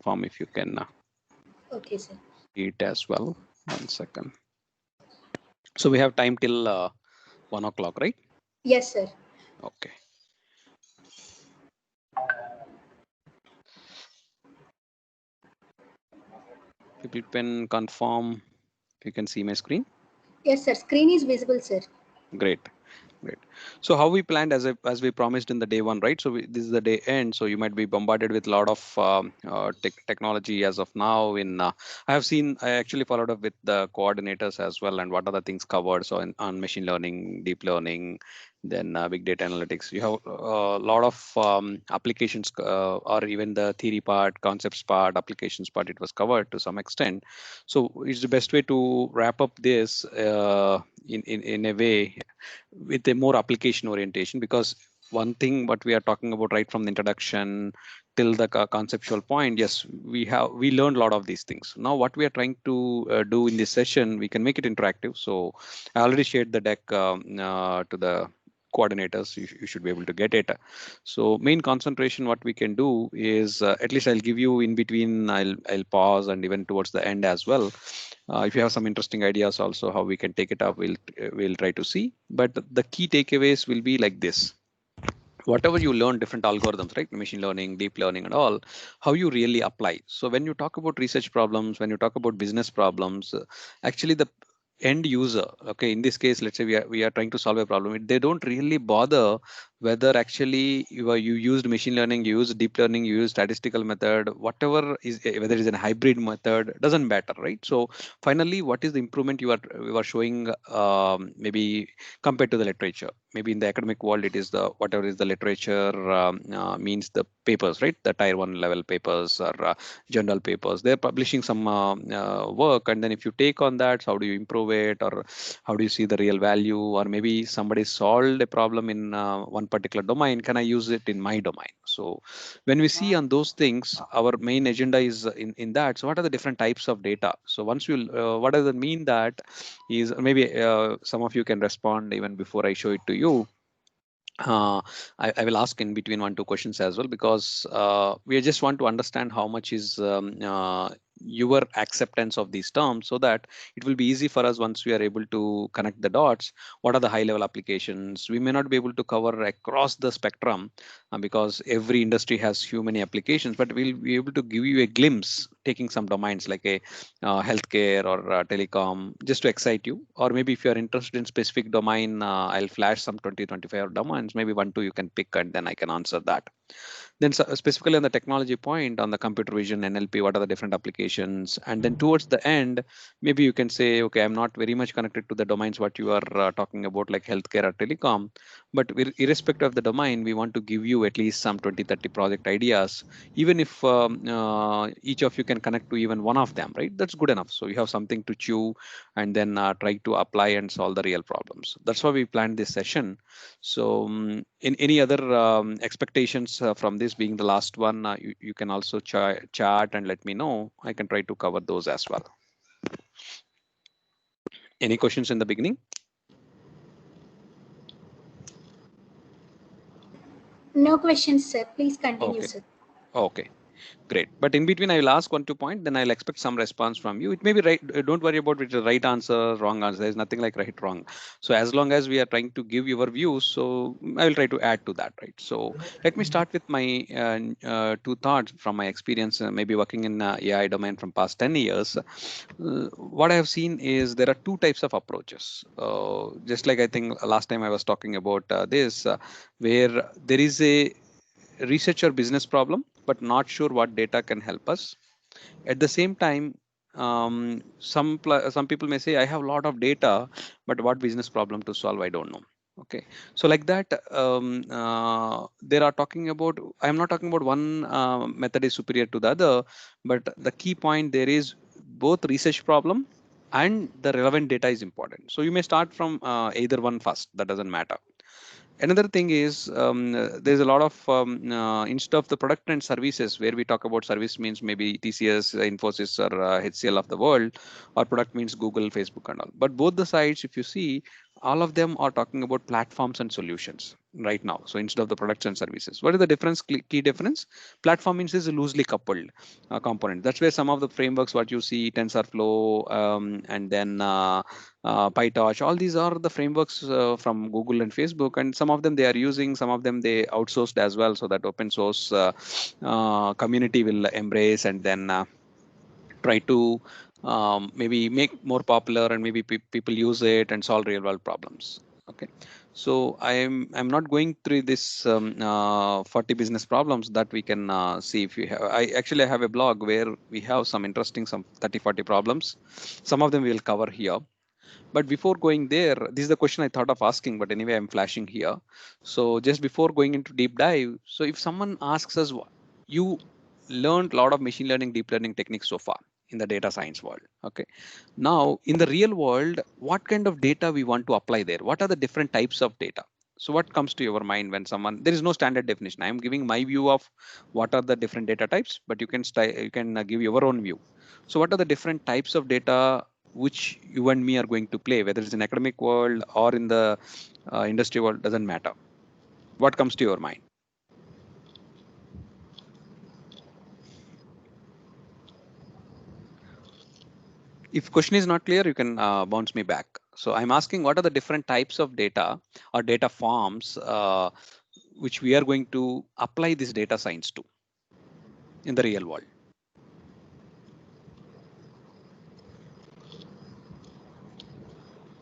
form if you can Okay, sir. see it as well. 1 second. So we have time till 1 o'clock, right? Yes, sir. Okay. People can confirm if you can see my screen. Yes, sir. Screen is visible, sir. Great. Great. So how we planned as we promised in the day one, right? So this is the day end. So you might be bombarded with a lot of technology as of now. I have seen, I actually followed up with the coordinators as well, and what are the things covered. So on machine learning, deep learning, then big data analytics. You have a lot of applications, or even the theory part, concepts part, applications part. It was covered to some extent. So it's the best way to wrap up this in a way with a more application orientation, because one thing what we are talking about right from the introduction till the conceptual point, yes, we learned a lot of these things. Now what we are trying to do in this session, we can make it interactive. So I already shared the deck to the coordinators. You should be able to get it. So main concentration what we can do is, at least I'll give you in between, I'll pause and even towards the end as well. If you have some interesting ideas also how we can take it up, we'll try to see. But the key takeaways will be like this: whatever you learn, different algorithms, right, machine learning, deep learning and all, how you really apply. So when you talk about research problems, when you talk about business problems, actually the end user, okay, in this case, let's say we are trying to solve a problem, they don't really bother whether actually you used machine learning, you use deep learning, you use statistical method, whatever is, whether it's a hybrid method, doesn't matter, right? So finally, what is the improvement you are showing, maybe compared to the literature? Maybe in the academic world, it is the whatever is the literature, means the papers, right, the tier 1 level papers or journal papers, they're publishing some work, and then if you take on that, how do you improve it, or how do you see the real value, or maybe somebody solved a problem in one particular domain, can I use it in my domain? So when we see on those things, our main agenda is in that. So what are the different types of data? So once you what does it mean? That is, maybe some of you can respond even before I show it to you. I will ask in between 1 2 questions as well, because we just want to understand how much is your acceptance of these terms, so that it will be easy for us once we are able to connect the dots. What are the high level applications? We may not be able to cover across the spectrum, because every industry has few many applications, but we'll be able to give you a glimpse, taking some domains like a healthcare or telecom, just to excite you. Or maybe if you are interested in specific domain, I'll flash some 20 25 domains, maybe 1 2 you can pick, and then I can answer that. Then specifically on the technology point, on the computer vision, NLP, what are the different applications? And then towards the end, maybe you can say, okay, I'm not very much connected to the domains what you are talking about, like healthcare or telecom, but irrespective of the domain, we want to give you at least some 20 30 project ideas. Even if each of you can connect to even one of them, right, that's good enough. So you have something to chew, and then try to apply and solve the real problems. That's why we planned this session. So in any other expectations from this being the last one, you can also chat and let me know. I can try to cover those as well. Any questions in the beginning? No questions, sir. Please continue, Okay. sir. Okay. Great. But in between, I will ask 1 2 point, then I'll expect some response from you. It may be right. Don't worry about which is right answer, wrong answer. There's nothing like right, wrong. So as long as we are trying to give your views, so I will try to add to that, right? So let me start with my two thoughts from my experience, maybe working in AI domain from past 10 years. What I have seen is there are two types of approaches. Just like I think last time I was talking about this, where there is a research or business problem, but not sure what data can help us. At the same time, some people may say, I have a lot of data, but what business problem to solve, I don't know. Okay, so like that, there are talking about. I am not talking about one method is superior to the other, but the key point there is both research problem and the relevant data is important. So you may start from either one first. That doesn't matter. Another thing is, there's a lot of instead of the product and services, where we talk about service means maybe TCS, Infosys, or HCL of the world, or product means Google, Facebook, and all. But both the sides, if you see, all of them are talking about platforms and solutions. right now. So instead of the products and services, what is the difference? Key difference: platform means is a loosely coupled component. That's where some of the frameworks what you see, TensorFlow, and then PyTorch, all these are the frameworks from Google and Facebook, and some of them they are using, some of them they outsourced as well, so that open source community will embrace and then try to maybe make more popular, and maybe people use it and solve real world problems. Okay, so I'm not going through this 40 business problems that we can see. If you have, I actually have a blog where we have some interesting, some 30-40 problems. Some of them we will cover here. But before going there, this is the question I thought of asking, but anyway I'm flashing here. So just before going into deep dive, so if someone asks us, you learned a lot of machine learning, deep learning techniques so far in the data science world. Okay, now in the real world, what kind of data we want to apply there? What are the different types of data? So what comes to your mind when someone, there is no standard definition. I am giving my view of what are the different data types, but you can give your own view. So what are the different types of data which you and me are going to play, whether it's in academic world or in the industry world, doesn't matter. What comes to your mind? If question is not clear, you can bounce me back. So I'm asking, what are the different types of data or data forms which we are going to apply this data science to in the real world?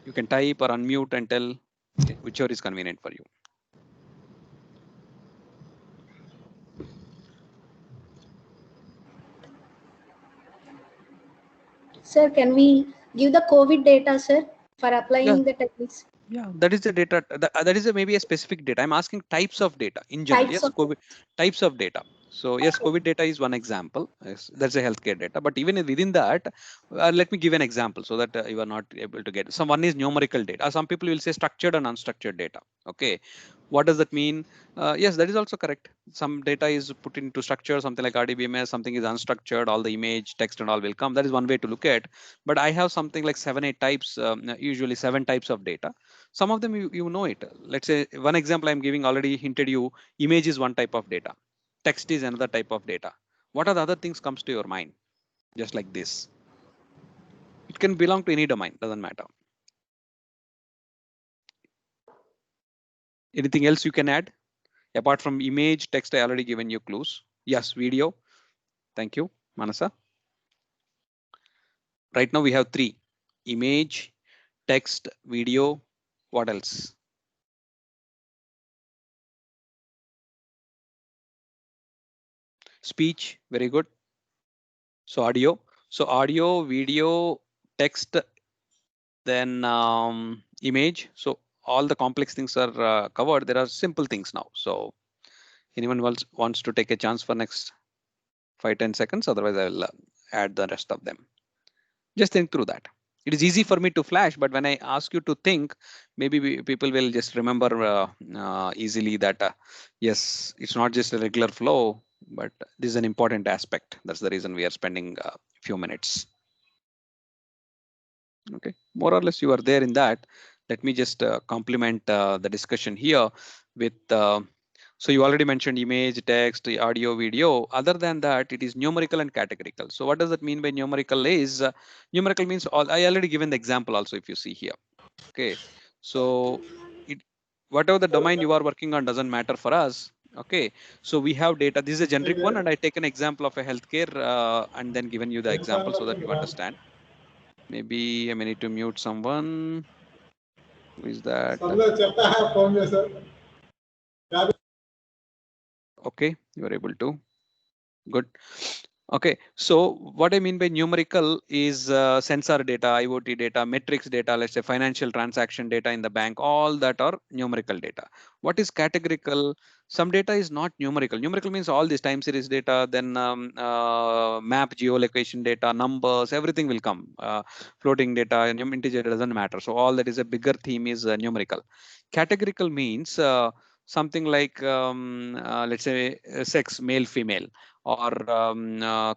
You can type or unmute and tell, whichever is convenient for you. Sir, can we give the COVID data, sir, for Yeah, applying the techniques? yeah, that is the data. That is maybe a specific data. I'm asking types of data in general. Types Yes, of COVID types of data. So yes, COVID data is one example. Yes, that's a healthcare data. But even within that, let me give an example so that you are not able to get. Some one is numerical data. Some people will say structured and unstructured data. Okay, what does that mean? Yes, that is also correct. Some data is put into structure, something like RDBMS. Something is unstructured. All the image, text, and all will come. That is one way to look at. But I have something like 7-8 types, usually 7 types of data. Some of them you know it. Let's say one example I'm giving already hinted you. Image is one type of data, text is another type of data. What are the other things comes to your mind? Just like this, it can belong to any domain, doesn't matter. Anything else you can add apart from image, text? I already given you clues. Yes, video. Thank you, Manasa. Right now we have 3: image, text, video. What else? Speech, very good. So audio. So audio, video, text, then image. So all the complex things are covered. There are simple things now. So anyone else wants to take a chance for next 5-10 seconds? Otherwise I will add the rest of them. Just think through that. It is easy for me to flash, but when I ask you to think, maybe people will just remember easily that yes, it's not just a regular flow, but this is an important aspect. That's the reason we are spending a few minutes. Okay, more or less you are there in that. Let me just complement the discussion here with so you already mentioned image, text, audio, video. Other than that, it is numerical and categorical. So what does that mean by numerical? Is numerical means all. I already given the example also, if you see here. Okay, so it, whatever the domain you are working on doesn't matter for us. Okay, so we have data. This is a generic one, and I take an example of a healthcare and then given you the example so that you understand. Maybe I may need to mute someone. Who is that? Okay, you are able to. Good. Okay, so what I mean by numerical is sensor data, IoT data, metrics data, let's say financial transaction data in the bank, all that are numerical data. What is categorical? Some data is not numerical. Numerical means all this time series data, then map geolocation data, numbers, everything will come. Floating data, and integer data doesn't matter. So all that is a bigger theme is numerical. Categorical means something like let's say sex, male, female, or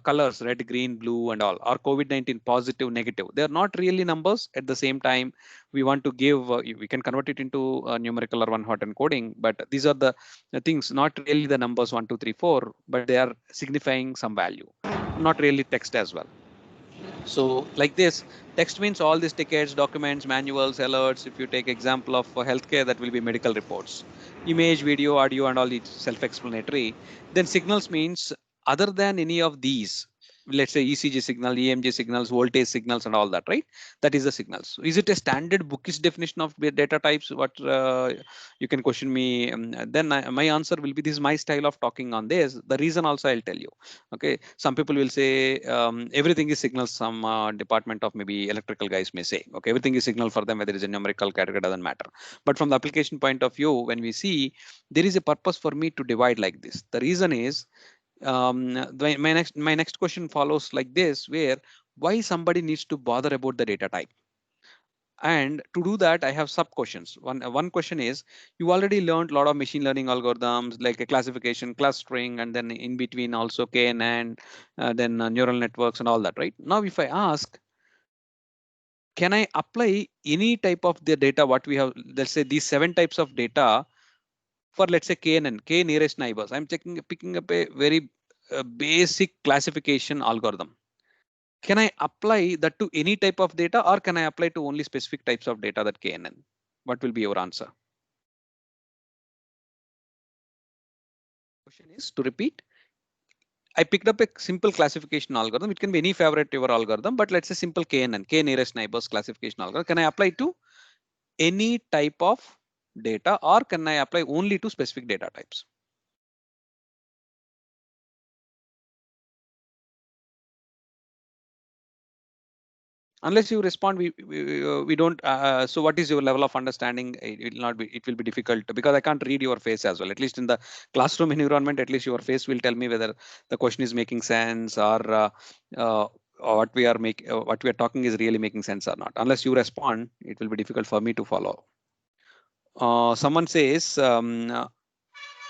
colors, red, green, blue, and all, or COVID-19 positive, negative. They are not really numbers. At the same time, we want to give, we can convert it into numerical or one hot encoding, but these are the things, not really the numbers 1, 2, 3, 4, but they are signifying some value, not really text as well. So like this, text means all these tickets, documents, manuals, alerts. If you take example of healthcare, that will be medical reports. Image, video, audio, and all is self-explanatory. Then signals means other than any of these, let's say ECG signal, EMG signals, voltage signals, and all that, right? That is the signals. So is it a standard bookish definition of data types? What you can question me. Then my answer will be, this is my style of talking on this. The reason also I'll tell you. Okay, some people will say everything is signal. Some department of maybe electrical guys may say, okay, everything is signal for them, whether it's a numerical category, doesn't matter. But from the application point of view, when we see, there is a purpose for me to divide like this. The reason is, my next question follows like this, where why somebody needs to bother about the data type. And to do that, I have sub questions. One question is, you already learned a lot of machine learning algorithms like a classification, clustering, and then in between also KNN, then neural networks and all that, right? Now, if I ask, can I apply any type of the data what we have, let's say these 7 types of data for, let's say, KNN, K nearest neighbors. I'm picking up a very basic classification algorithm. Can I apply that to any type of data, or can I apply to only specific types of data, that KNN? What will be your answer? Question is, to repeat, I picked up a simple classification algorithm. It can be any favorite your algorithm, but let's say simple KNN, K nearest neighbors classification algorithm. Can I apply to any type of data, or can I apply only to specific data types? Unless you respond, we don't. So what is your level of understanding? It will not be. It will be difficult, because I can't read your face as well. At least in the classroom environment, at least your face will tell me whether the question is making sense, or what we are talking is really making sense or not. Unless you respond, it will be difficult for me to follow. Someone says,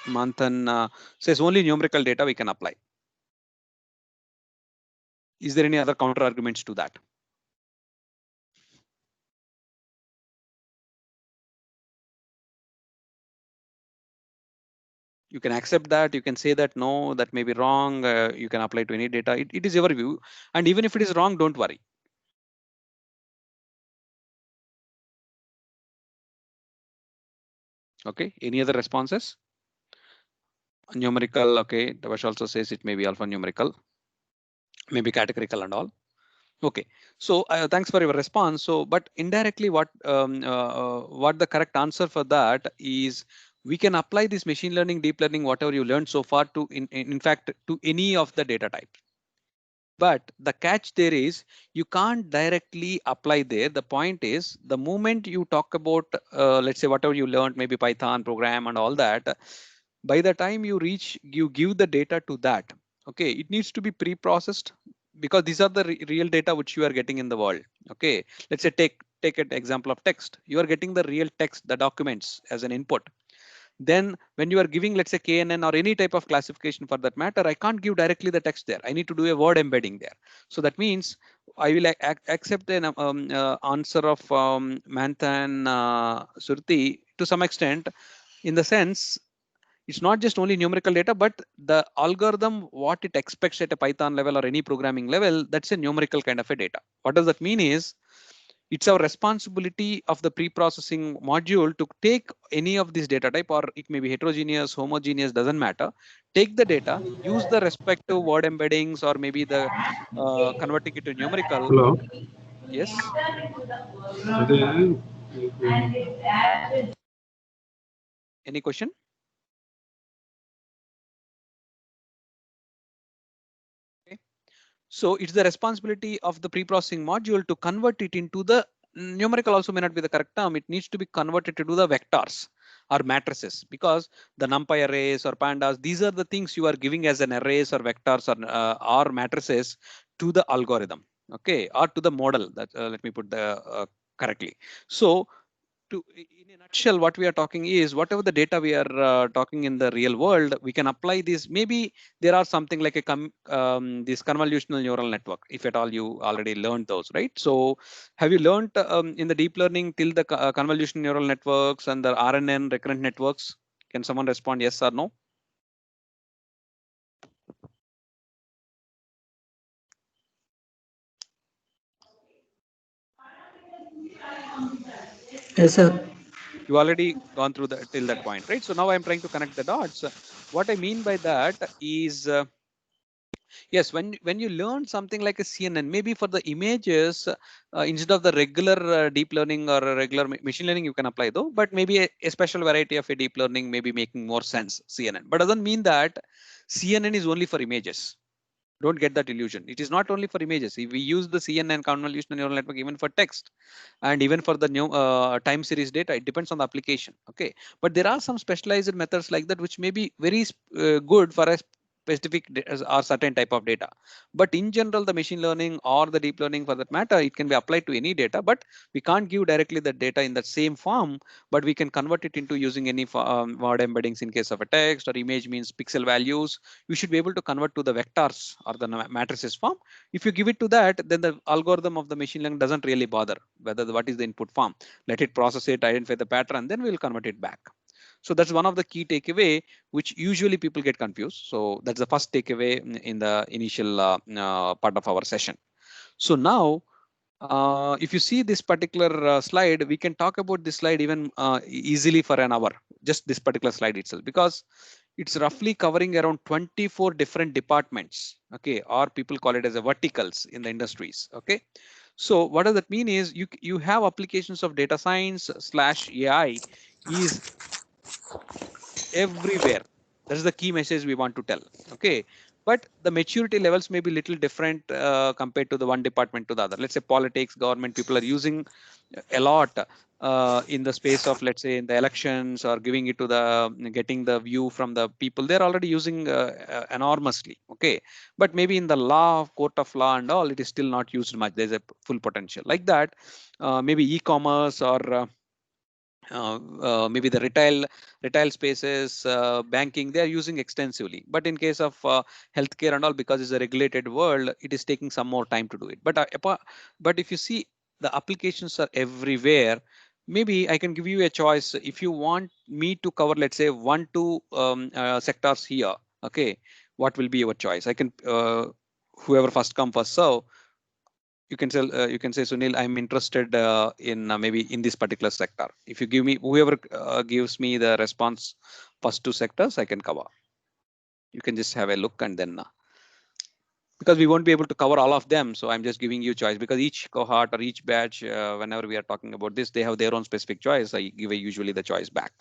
Manthan says only numerical data we can apply. Is there any other counter arguments to that? You can accept that, you can say that no, that may be wrong, you can apply to any data. It is your view, and even if it is wrong, don't worry. Okay, any other responses? Numerical, okay, Tavash also says it may be alphanumerical, maybe categorical and all. Okay, so thanks for your response. So, but indirectly, what the correct answer for that is, we can apply this machine learning, deep learning, whatever you learned so far, to in fact to any of the data types. But the catch there is, you can't directly apply there. The point is, the moment you talk about, let's say whatever you learned, maybe Python program and all that, by the time you give the data to that, okay, it needs to be pre-processed, because these are the real data which you are getting in the world. Okay, let's say take an example of text. You are getting the real text, the documents as an input. Then when you are giving, let's say KNN or any type of classification for that matter, I can't give directly the text there. I need to do a word embedding there. So that means I will accept an answer of Manthan Surti to some extent, in the sense, it's not just only numerical data, but the algorithm, what it expects at a Python level or any programming level, that's a numerical kind of a data. What does that mean is, it's our responsibility of the pre-processing module to take any of this data type, or it may be heterogeneous, homogeneous, doesn't matter. Take the data, use the respective word embeddings, or maybe the converting it to numerical. Hello Yes. అదే మీకు Any question? Okay. So it's the responsibility of the pre-processing module to convert it into the numerical. Also may not be the correct term. It needs to be converted to the vectors or matrices, because the numpy arrays or pandas, these are the things you are giving as an arrays or vectors or matrices to the algorithm. Okay, or to the model. That let me put the correctly. So in a nutshell, what we are talking is whatever the data we are talking in the real world, we can apply this. Maybe there are something like a this convolutional neural network, if at all you already learned those, right? So have you learned in the deep learning till the convolutional neural networks and the RNN recurrent networks? Can someone respond yes or no? Yes, sir. You already gone through the till that point, right? So now I'm trying to connect the dots. What I mean by that is yes, when you learn something like a CNN, maybe for the images, instead of the regular deep learning or a regular machine learning, you can apply though. But maybe a special variety of a deep learning may be making more sense CNN. But doesn't mean that CNN is only for images. Don't get that illusion. It is not only for images. If we use the CNN convolutional neural network even for text and even for the new time series data, it depends on the application. Okay, but there are some specialized methods like that which may be very good for a specific or certain type of data. But in general, the machine learning or the deep learning for that matter, it can be applied to any data, but we can't give directly the data in that same form, but we can convert it into using any word embeddings in case of a text or image means pixel values. You should be able to convert to the vectors or the matrices form. If you give it to that, then the algorithm of the machine learning doesn't really bother whether what is the input form. Let it process it, identify the pattern, then we'll convert it back. So that's one of the key takeaway which usually people get confused. So that's the first takeaway in the initial part of our session. So now if you see this particular slide, we can talk about this slide even easily for an hour, just this particular slide itself, because it's roughly covering around 24 different departments. Okay, or people call it as a verticals in the industries. Okay, so what does that mean is you have applications of data science slash AI is everywhere. That's the key message we want to tell. Okay, but the maturity levels may be little different compared to the one department to the other. Let's say politics, government, people are using a lot in the space of, let's say, in the elections or giving it to the getting the view from the people. They're already using enormously. Okay, but maybe in the law, court of law and all, it is still not used much. There's a full potential like that. Maybe e-commerce or maybe the retail spaces, banking, they are using extensively. But in case of healthcare and all, because it's a regulated world, it is taking some more time to do it. But but if you see, the applications are everywhere. Maybe I can give you a choice. If you want me to cover, let's say, 1 2 sectors here, okay, what will be your choice? I can whoever first come first serve. You can say, Sunil, I'm interested in maybe in this particular sector. If you give me, whoever gives me the response first 2 sectors, I can cover. You can just have a look and then because we won't be able to cover all of them, so I'm just giving you choice, because each cohort or each batch, whenever we are talking about this, they have their own specific choice. I give usually the choice back.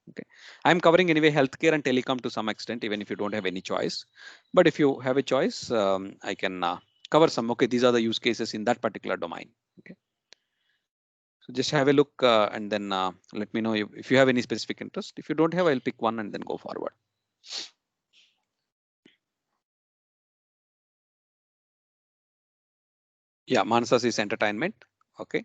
Okay, I'm covering anyway healthcare and telecom to some extent, even if you don't have any choice. But if you have a choice, I can cover some. Okay, these are the use cases in that particular domain. Okay, so just have a look and then let me know if you have any specific interest. If you don't have, I'll pick one and then go forward. Yeah, Manasas is entertainment. Okay.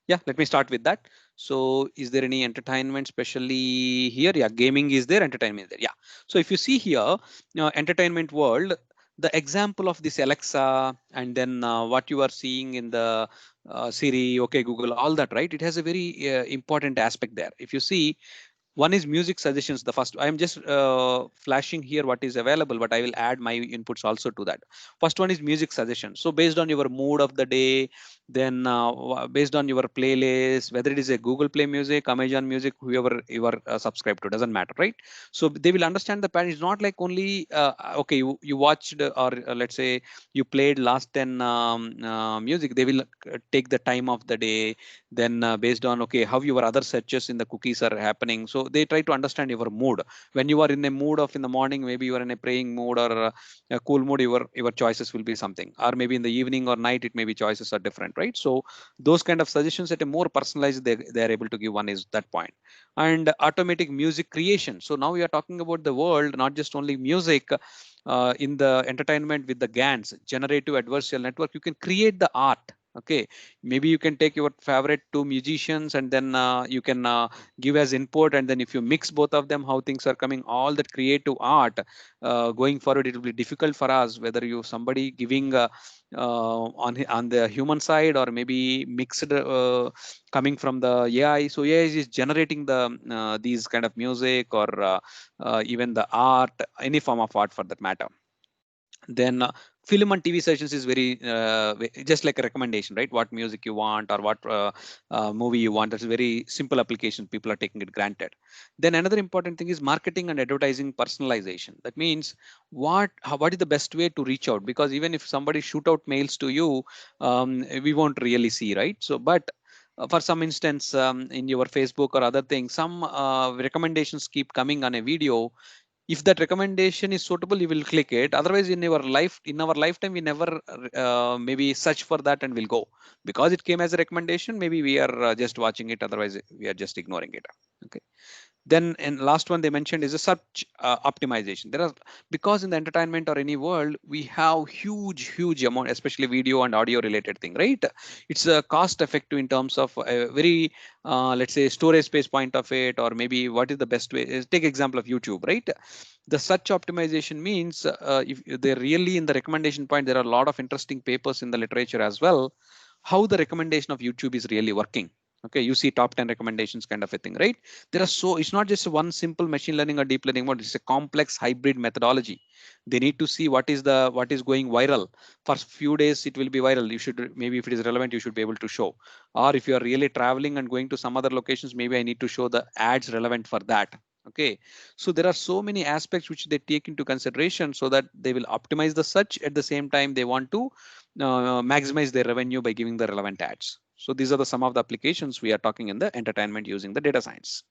Yeah, let me start with that. So is there any entertainment especially here? Yeah, gaming is there, entertainment is there. Yeah. So if you see here, entertainment world, the example of this Alexa and then what you are seeing in the Siri, okay, Google, all that, right? It has a very important aspect there. If you see, one is music suggestions. The first, I'm just flashing here what is available, but I will add my inputs also to that. First one is music suggestions. So based on your mood of the day, then based on your playlist, whether it is a Google Play Music, Amazon Music, whoever you are subscribed to, doesn't matter, right? So they will understand the pattern. It's not like only okay, you watched or let's say you played last 10 music. They will take the time of the day, then based on okay how your other searches in the cookies are happening. So they try to understand your mood. When you are in a mood of in the morning, maybe you are in a praying mood or a cool mood, your choices will be something, or maybe in the evening or night it may be choices are different, right? So those kind of suggestions at a more personalized, they are able to give. One is that point. And automatic music creation. So now we are talking about the world, not just only music. In the entertainment with the GANs, generative adversarial network, you can create the art. Okay, maybe you can take your favorite two musicians and then you can give as input, and then if you mix both of them, how things are coming, all that creative art going forward, it will be difficult for us whether you somebody giving on the human side or maybe mixed coming from the AI. So AI is generating the these kind of music or even the art, any form of art for that matter. Then film and TV sessions is very just like a recommendation, right? What music you want or what movie you want. That's a very simple application. People are taking it granted. Then another important thing is marketing and advertising personalization. That means what is the best way to reach out? Because even if somebody shoot out mails to you, we won't really see, right? So, but for some instance, in your Facebook or other things, some recommendations keep coming on a video. If that recommendation is suitable, you will click it. Otherwise, in our lifetime, we never maybe search for that and we'll go, because it came as a recommendation. Maybe we are just watching it, otherwise we are just ignoring it. Okay. Then, and last one they mentioned is a search optimization. There are, because in the entertainment or any world, we have huge amount, especially video and audio related thing, right? It's a cost effective in terms of a very let's say storage space point of it, or maybe what is the best way is, take example of YouTube, right? The search optimization means if they're really in the recommendation point, there are a lot of interesting papers in the literature as well, how the recommendation of YouTube is really working. Okay, you see top 10 recommendations kind of a thing, right? There are, so it's not just one simple machine learning or deep learning model, it's a complex hybrid methodology. They need to see what is going viral. For few days it will be viral, you should, maybe if it is relevant, you should be able to show. Or if you are really traveling and going to some other locations, maybe I need to show the ads relevant for that. Okay, so there are so many aspects which they take into consideration, so that they will optimize the search. At the same time, they want to maximize their revenue by giving the relevant ads. So these are the some of the applications we are talking in the entertainment using the data science.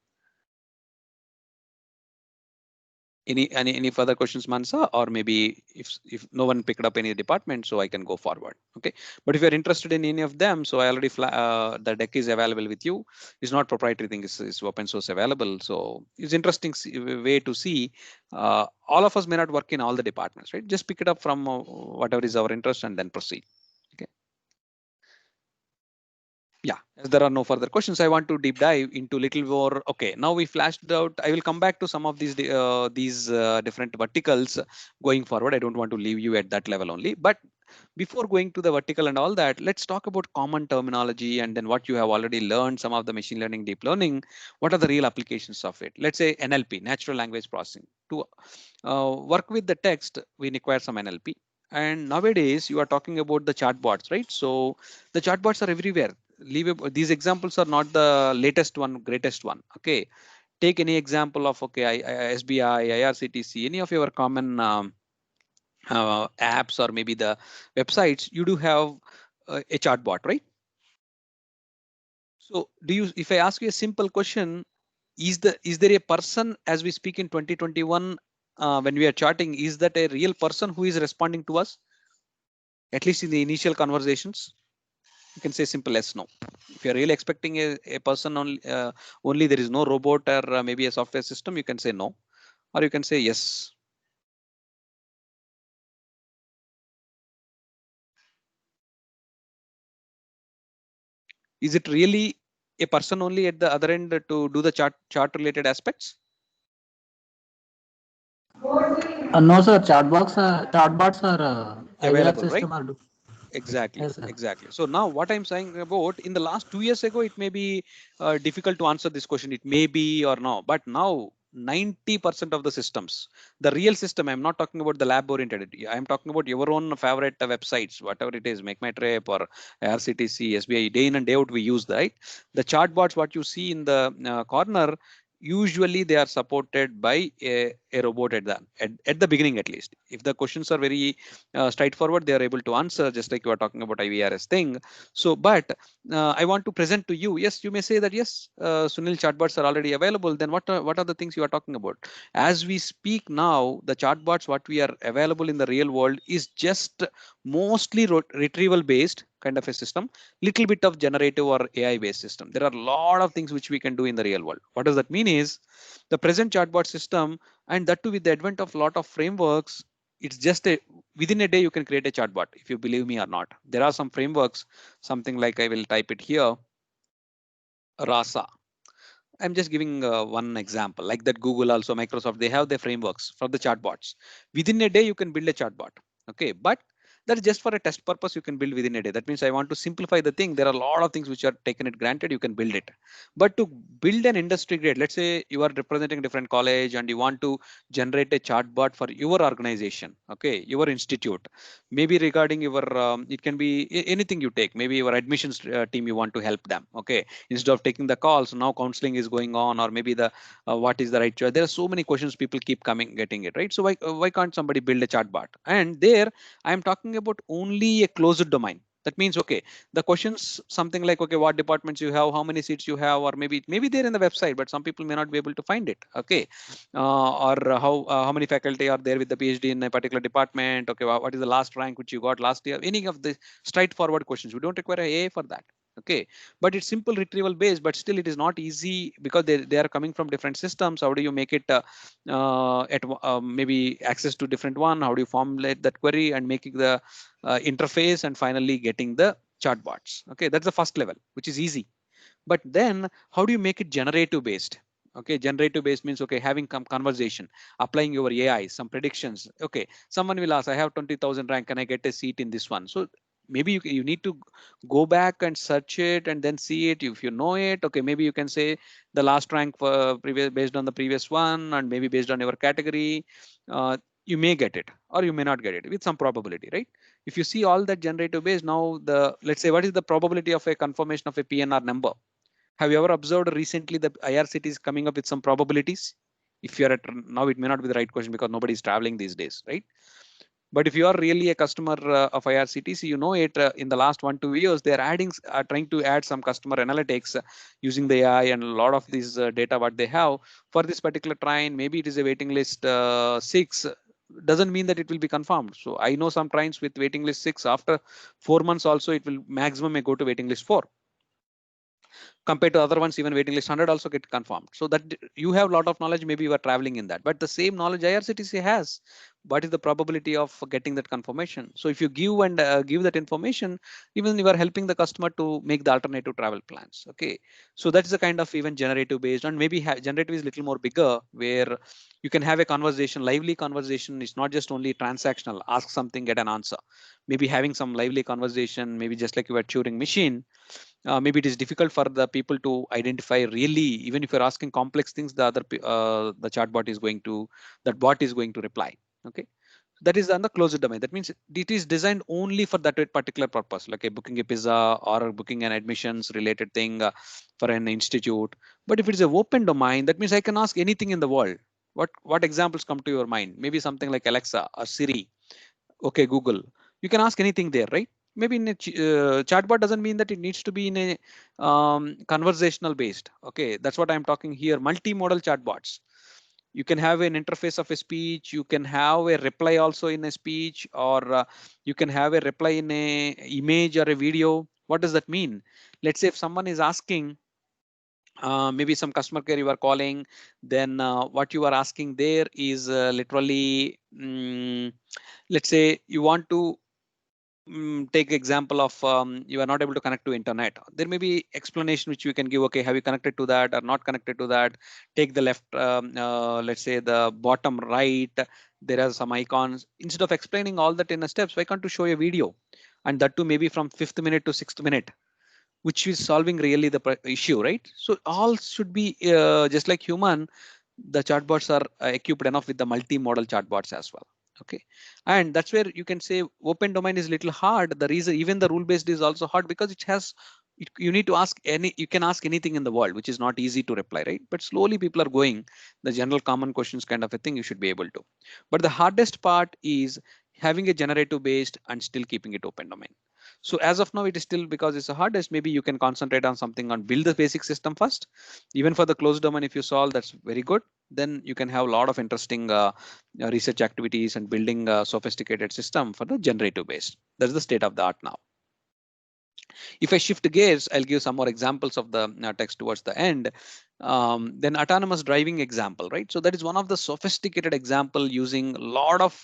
Any further questions, Mansa? Or maybe if no one picked up any department, so I can go forward. Okay, but if you're interested in any of them, so I already the deck is available with you. It's not proprietary thing, it's open source available. So it's interesting way to see. All of us may not work in all the departments, right? Just pick it up from whatever is our interest and then proceed. Okay. Yeah, as there are no further questions, I want to deep dive into little more. Okay, now we flashed out. I will come back to some of these different verticals going forward. I don't want to leave you at that level only. But before going to the vertical and all that, let's talk about common terminology and then what you have already learned, some of the machine learning, deep learning. What are the real applications of it? Let's say NLP, natural language processing. To work with the text, we require some NLP. And nowadays, you are talking about the chatbots, right? So the chatbots are everywhere. These examples are not the latest one, greatest one. Okay, take any example of, okay, SBI, IRCTC, any of your common apps or maybe the websites, you do have a chatbot, right? So do you, if I ask you a simple question, is there a person as we speak in 2021 when we are chatting, is that a real person who is responding to us, at least in the initial conversations? You can say simple yes, no. If you're really expecting a person only there is no robot or maybe a software system, you can say no, or you can say yes. Is it really a person only at the other end to do the chart related aspects? No, sir. Chatbots are AI Available, right? system are do. Exactly, Yes, sir. exactly. So now what I'm saying about, in the last 2 years ago, it may be difficult to answer this question. It may be or no, but now 90% of the systems, the real system, I'm not talking about the lab oriented. I'm talking about your own favorite websites, whatever it is, Make My Trip or RCTC, SBI, day in and day out, we use, right? The chatbots, what you see in the corner, usually they are supported by a robot at the beginning, at least. If the questions are very straightforward, they are able to answer, just like you are talking about IVRS thing. So, but I want to present to you, yes, you may say that, yes, Sunil, chatbots are already available. Then what are the things you are talking about? As we speak now, the chatbots, what we are available in the real world is just mostly retrieval based kind of a system, little bit of generative or AI based system. There are a lot of things which we can do in the real world. What does that mean is the present chatbot system, and that too with the advent of lot of frameworks, it's just a within a day you can create a chatbot, if you believe me or not. There are some frameworks, something like, I will type it here, Rasa. I'm just giving one example, like that Google, also Microsoft, they have their frameworks for the chatbots. Within a day, you can build a chatbot. Okay, but that is just for a test purpose. You can build within a day. That means I want to simplify the thing. There are a lot of things which are taken it granted. You can build it, but to build an industry grade, let's say you are representing a different college and you want to generate a chatbot for your organization. Okay, your institute, maybe regarding your, it can be anything you take. Maybe your admissions team, you want to help them. Okay, instead of taking the calls, now counseling is going on, or maybe the what is the right choice. There are so many questions people keep coming getting it right. So why can't somebody build a chatbot? And there I am talking about only a closed domain. That means, okay, the questions something like, okay, what departments you have, how many seats you have, or maybe they're in the website, but some people may not be able to find it. Okay, or how many faculty are there with the PhD in a particular department? Okay, what is the last rank which you got last year? Any of the straightforward questions. We don't require a AI for that. Okay, but it's simple retrieval based, but still it is not easy because they are coming from different systems. How do you make it at maybe access to different one? How do you formulate that query and making the interface and finally getting the chatbots? Okay, that's the first level, which is easy. But then how do you make it generative based? Okay, generative based means, okay, having conversation, applying your AI, some predictions. Okay, someone will ask, I have 20,000 rank, can I get a seat in this one? So maybe you need to go back and search it and then see it. If you know it, okay, maybe you can say the last rank for previous, based on the previous one, and maybe based on your category, you may get it or you may not get it with some probability, right? If you see all that generative based, now the, let's say, what is the probability of a confirmation of a PNR number? Have you ever observed recently the IRCT is coming up with some probabilities? If you're at, now it may not be the right question because nobody is traveling these days, right? But if you are really a customer of IRCTC, you know it, in the last 1-2 years, they are trying to add some customer analytics using the AI and a lot of these data what they have for this particular train. Maybe it is a waiting list 6, doesn't mean that it will be confirmed. So I know some trains with waiting list 6, after 4 months also it will maximum may go to waiting list 4. Compared to other ones, even waiting list 100 also get confirmed. So that you have a lot of knowledge, maybe you are traveling in that, but the same knowledge IRCTC has. What is the probability of getting that confirmation? So if you give and give that information, even you are helping the customer to make the alternative travel plans. Okay, so that's the kind of even generative based, and maybe generative is a little more bigger, where you can have a conversation, lively conversation. It's not just only transactional, ask something, get an answer. Maybe having some lively conversation, maybe just like you were Turing machine. Maybe it is difficult for the people to identify really, even if you're asking complex things, the chatbot is going to, that bot is going to reply. Okay, that is on the closed domain. That means it is designed only for that particular purpose, like a booking a pizza or booking an admissions related thing for an institute. But if it is an open domain, that means I can ask anything in the world. What examples come to your mind? Maybe something like Alexa or Siri. Okay, Google, you can ask anything there, right? Maybe in a chatbot doesn't mean that it needs to be in a conversational based. Okay, that's what I'm talking here, multimodal chatbots. You can have an interface of a speech, you can have a reply also in a speech, or you can have a reply in a image or a video. What does that mean? Let's say if someone is asking, maybe some customer care you are calling, then what you are asking there is literally, let's say you want to take example of, you are not able to connect to internet. There may be explanation which you can give. Okay, have you connected to that or not connected to that? Take the left, let's say the bottom right, there are some icons. Instead of explaining all that in a steps, why can't you show a video? And that too maybe from 5th minute to 6th minute, which is solving really the issue, right? So all should be just like human. The chatbots are equipped enough with the multimodal chatbots as well. Okay, and that's where you can say open domain is little hard. The reason even the rule based is also hard because it has, you need to ask any, you can ask anything in the world, which is not easy to reply, right? But slowly people are going the general common questions kind of a thing, you should be able to. But the hardest part is having a generative based and still keeping it open domain. So as of now, it is still, because it's the hardest, maybe you can concentrate on something on build the basic system first. Even for the closed domain, if you solve, that's very good. Then you can have a lot of interesting research activities and building a sophisticated system for the generative based. That's the state of the art now. If I shift gears, I'll give some more examples of the text towards the end. then autonomous driving example, right? So that is one of the sophisticated example using a lot of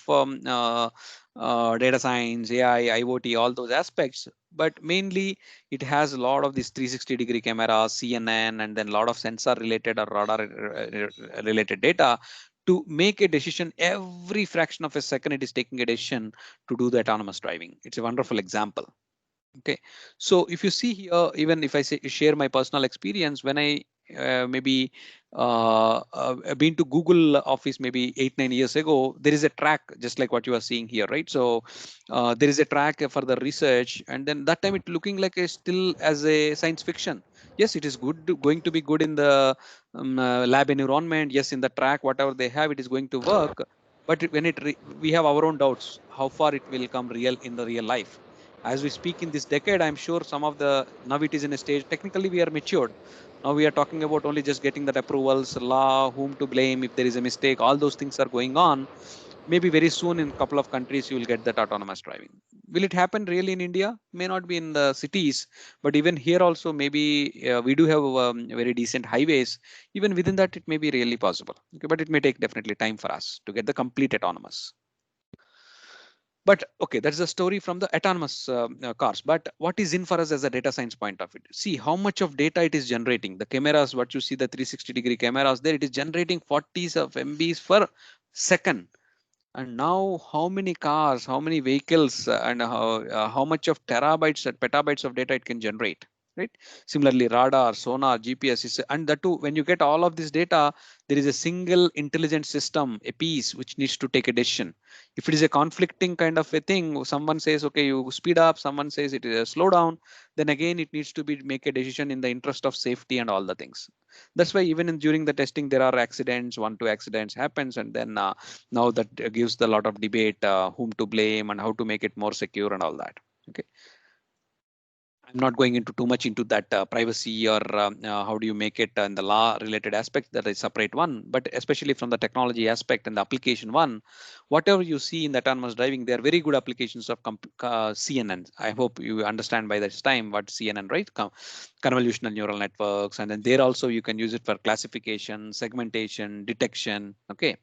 data science, AI, IoT, all those aspects. But mainly it has a lot of these 360-degree cameras, CNN, and then a lot of sensor related or radar related data to make a decision every fraction of a second. It is taking a decision to do the autonomous driving. It's a wonderful example. Okay, so if you see here, even if I say share my personal experience, when I maybe been to Google Office maybe 8-9 years ago, there is a track just like what you are seeing here, right? So there is a track for the research, and then that time it looking like a still as a science fiction. Yes, it is going to be good in the lab environment. Yes, in the track, whatever they have, it is going to work. But when we have our own doubts how far it will come real in the real life. As we speak in this decade, I'm sure some of the, now it is in a stage, technically we are matured. Now we are talking about only just getting that approvals, law, whom to blame if there is a mistake, all those things are going on. Maybe very soon in a couple of countries, you will get that autonomous driving. Will it happen really in India? May not be in the cities, but even here also, maybe we do have very decent highways. Even within that, it may be really possible. Okay, but it may take definitely time for us to get the complete autonomous. But okay, that's the story from the autonomous cars. But what is in for us as a data science point of view? See how much of data it is generating. The cameras, what you see, the 360-degree cameras there, it is generating 40s of MBs per second. And now how many cars, how many vehicles, and how much of terabytes and petabytes of data it can generate, right? Similarly, radar, sonar, GPS is, and that too, when you get all of this data, there is a single intelligent system, a piece which needs to take a decision. If it is a conflicting kind of a thing, someone says, okay, you speed up, someone says it is a slow down, then again, it needs to be make a decision in the interest of safety and all the things. That's why even during the testing, there are accidents, 1-2 accidents happens, and then now that gives a lot of debate whom to blame and how to make it more secure and all that. Okay, I'm not going into too much into that privacy or how do you make it in the law related aspect, that is separate one, but especially from the technology aspect and the application one, whatever you see in the autonomous driving, they are very good applications of CNN. I hope you understand by this time what CNN, right? Convolutional neural networks, and then there also you can use it for classification, segmentation, detection. Okay,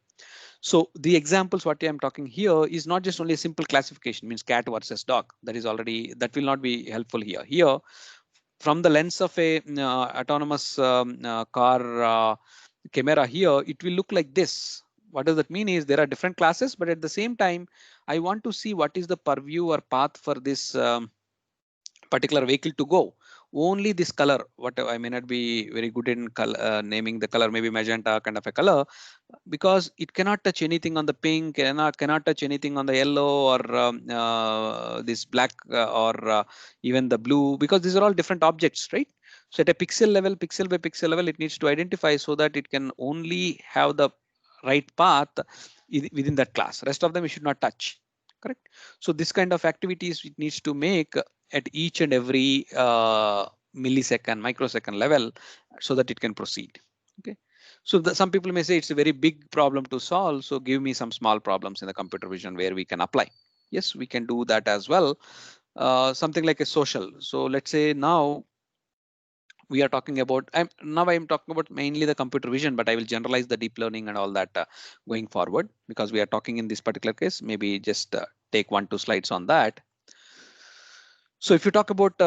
so the examples what I'm talking here is not just only a simple classification, means cat versus dog. That is already, that will not be helpful here. Here, from the lens of a autonomous car camera here, it will look like this. What does that mean is there are different classes, but at the same time, I want to see what is the purview or path for this particular vehicle to go. Only this color, whatever, I may not be very good in color, naming the color, maybe magenta kind of a color, because it cannot touch anything on the pink, cannot touch anything on the yellow or this black or even the blue, because these are all different objects, right? So at a pixel level, pixel by pixel level, it needs to identify so that it can only have the right path within that class. Rest of them it should not touch. Correct. So this kind of activities it needs to make at each and every millisecond, microsecond level, so that it can proceed. Okay. So some people may say it's a very big problem to solve. So give me some small problems in the computer vision where we can apply. Yes, we can do that as well. Something like a social. So let's say now we are talking about, I'm talking about mainly the computer vision, but I will generalize the deep learning and all that going forward, because we are talking in this particular case, maybe just take 1-2 slides on that. So if you talk about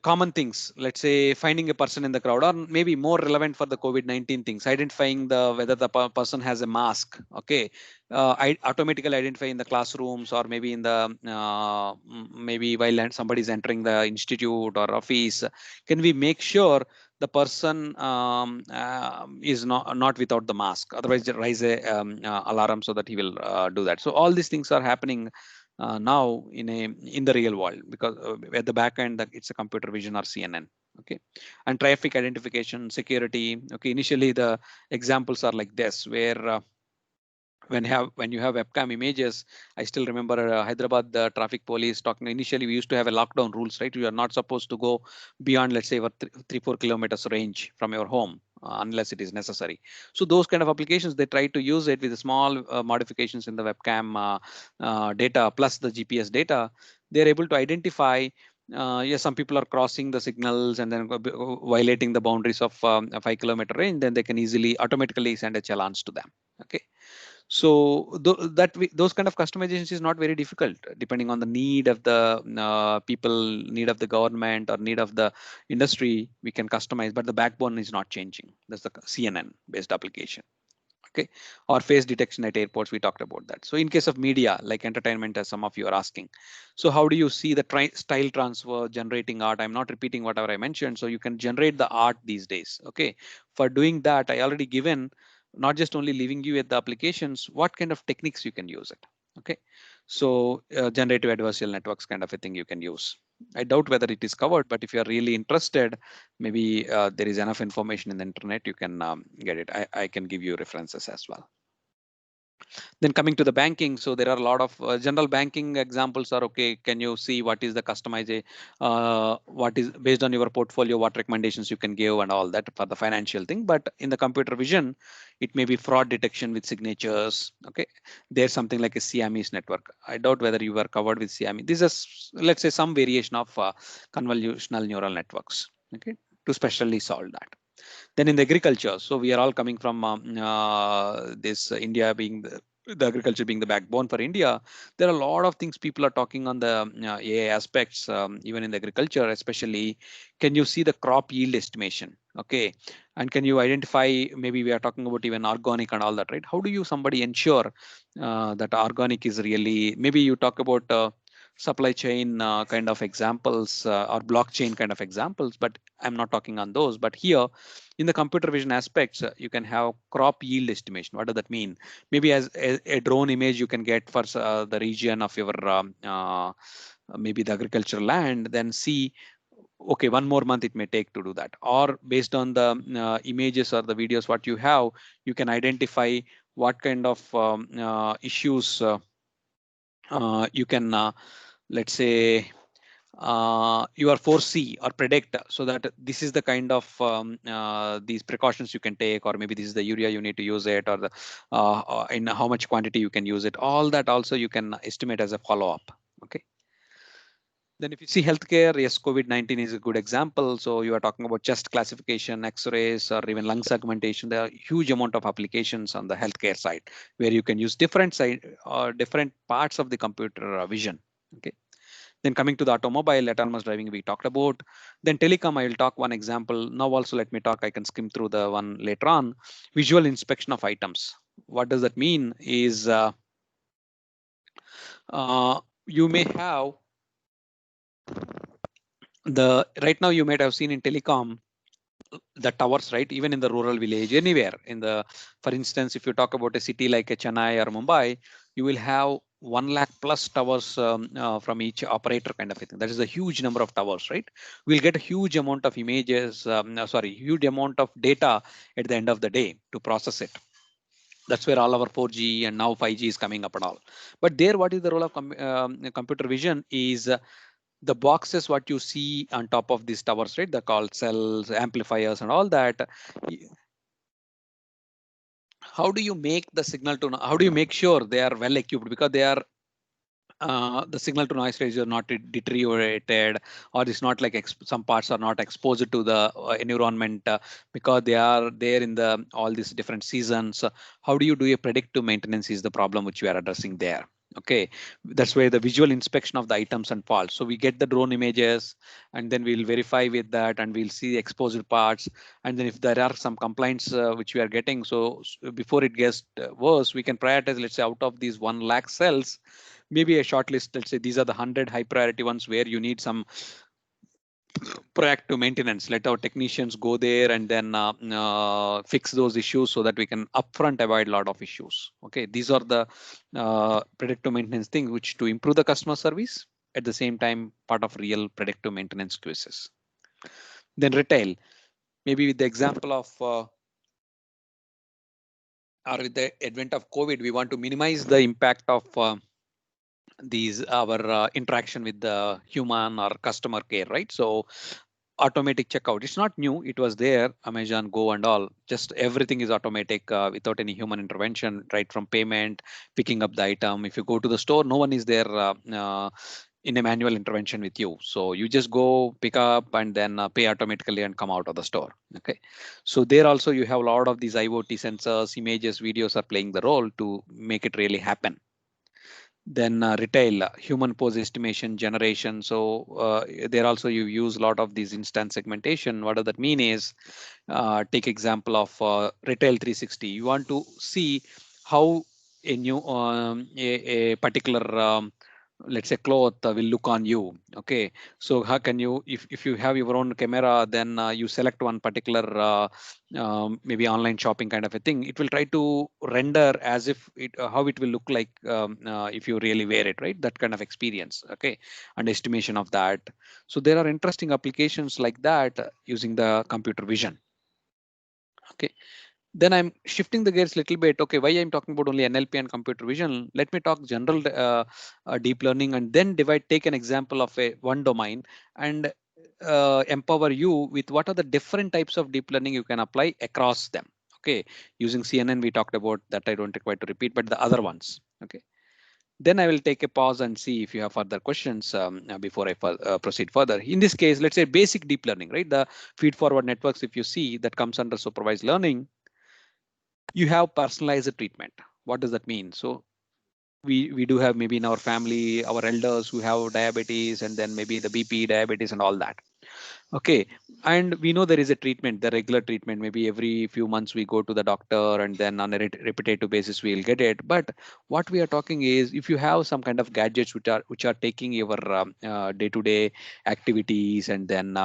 common things, let's say finding a person in the crowd, or maybe more relevant for the COVID-19 things, identifying whether the person has a mask. Okay, I automatically identify in the classrooms, or maybe in the maybe while somebody is entering the institute or office. Can we make sure the person is not without the mask? Otherwise, raise a alarm so that he will do that. So all these things are happening now in the real world, because at the back end it's a computer vision or CNN. Okay, and traffic identification, security. Okay, initially the examples are like this, where when you have webcam images, I still remember Hyderabad, the traffic police talking. Initially we used to have a lockdown rules, right? You are not supposed to go beyond, let's say, 3-4 kilometers range from your home unless it is necessary. So those kind of applications, they try to use it with the small modifications in the webcam data plus the GPS data. They're able to identify yes, some people are crossing the signals and then violating the boundaries of a 5 kilometer range, then they can easily automatically send a challenge to them. Okay. So those kind of customizations is not very difficult, depending on the need of the people, need of the government, or need of the industry. We can customize, but the backbone is not changing. That's the CNN based application. Okay, or face detection at airports, we talked about that. So in case of media like entertainment, as some of you are asking, so how do you see the style transfer, generating art? I'm not repeating whatever I mentioned. So you can generate the art these days. Okay, for doing that, I already given, not just only leaving you at the applications, what kind of techniques you can use it. Okay, so generative adversarial networks kind of a thing you can use. I doubt whether it is covered, but if you are really interested, maybe there is enough information in the internet, you can get it. I can give you references as well. Then coming to the banking, so there are a lot of general banking examples are okay. Can you see what is the customization, what is based on your portfolio, what recommendations you can give and all that for the financial thing. But in the computer vision, it may be fraud detection with signatures. Okay, there's something like a Siamese network. I doubt whether you were covered with Siamese. This is, let's say, some variation of convolutional neural networks. Okay, to specially solve that. Then in the agriculture, so we are all coming from this India being the agriculture being the backbone for India. There are a lot of things people are talking on the AI aspects, even in the agriculture, especially. Can you see the crop yield estimation? Okay, and can you identify? Maybe we are talking about even organic and all that, right? How do you somebody ensure that organic is really? Maybe you talk about supply chain kind of examples or blockchain kind of examples, but I'm not talking on those. But here in the computer vision aspects, you can have crop yield estimation. What does that mean? Maybe as a drone image you can get for the region of your maybe the agricultural land, then see, okay, one more month it may take to do that. Or based on the images or the videos what you have, you can identify what kind of issues you can let's say you are foresee or predict, so that this is the kind of these precautions you can take, or maybe this is the urea you need to use it, or the in how much quantity you can use it. All that also you can estimate as a follow-up. Okay. Then if you see healthcare, yes, COVID-19 is a good example. So you are talking about chest classification, x-rays, or even lung segmentation. There are huge amount of applications on the healthcare side where you can use different side or different parts of the computer vision. Okay. Then coming to the automobile, autonomous driving we talked about. Then telecom, I will talk one example. Now also let me talk, I can skim through the one later on. Visual inspection of items. What does that mean is you may have right now you might have seen in telecom the towers, right? Even in the rural village, anywhere in the, for instance, if you talk about a city like a Chennai or Mumbai, you will have 1 lakh plus towers from each operator kind of a thing. That is a huge number of towers, right? We'll get a huge amount of images, huge amount of data at the end of the day to process it. That's where all our 4G and now 5G is coming up and all. But there, what is the role of computer vision is the boxes what you see on top of these towers, right? The called cells, amplifiers, and all that. How do you make the signal to? How do you make sure they are well equipped, because they are the signal to noise ratio is not deteriorated, or it's not like some parts are not exposed to the environment because they are there in the all these different seasons. How do you do a predictive maintenance is the problem which we are addressing there. Okay, that's where the visual inspection of the items and faults. So we get the drone images, and then we'll verify with that, and we'll see exposed parts, and then if there are some complaints which we are getting, so before it gets worse, we can prioritize. Let's say out of these 1 lakh cells, maybe a short list. Let's say these are the 100 high priority ones where you need some proactive maintenance. Let our technicians go there and then fix those issues so that we can upfront avoid a lot of issues. Okay, these are the predictive maintenance things which to improve the customer service, at the same time part of real predictive maintenance cases. Then retail, maybe with the example of or with the advent of COVID, we want to minimize the impact of these our interaction with the human or customer care, right? So automatic checkout, it's not new, it was there, Amazon Go and all, just everything is automatic without any human intervention, right from payment, picking up the item. If you go to the store, no one is there in a manual intervention with you. So you just go pick up and then pay automatically and come out of the store. Okay. So there also you have a lot of these IoT sensors, images, videos are playing the role to make it really happen. Then retail, human pose estimation generation. So there also you use a lot of these instance segmentation. What does that mean is, take example of retail 360. You want to see how a new a particular let's say cloth will look on you. Okay, so how can you, if you have your own camera, then you select one particular maybe online shopping kind of a thing, it will try to render as if it how it will look like if you really wear it, right? That kind of experience. Okay, and estimation of that. So there are interesting applications like that using the computer vision. Okay, then I'm shifting the gears a little bit. Okay, why I'm talking about only NLP and computer vision? Let me talk general deep learning, and then take an example of a one domain and empower you with what are the different types of deep learning you can apply across them. Okay, using CNN we talked about that. I don't require to repeat, but the other ones. Okay. Then I will take a pause and see if you have further questions before I proceed further. In this case, let's say basic deep learning, right? The feed forward networks, if you see, that comes under supervised learning. You have personalized treatment. What does that mean? So we do have maybe in our family our elders who have diabetes, and then maybe the BP, diabetes, and all that. Okay, and we know there is a treatment, the regular treatment. Maybe every few months we go to the doctor, and then on a repetitive basis we'll get it. But what we are talking is, if you have some kind of gadgets which are taking your day-to-day activities, and then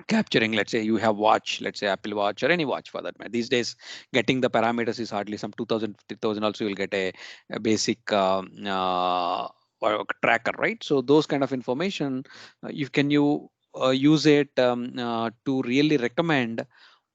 capturing, let's say you have watch, let's say Apple Watch or any watch for that matter. These days getting the parameters is hardly some 2000 3000 also you'll get a basic or tracker, right? So those kind of information, you use it to really recommend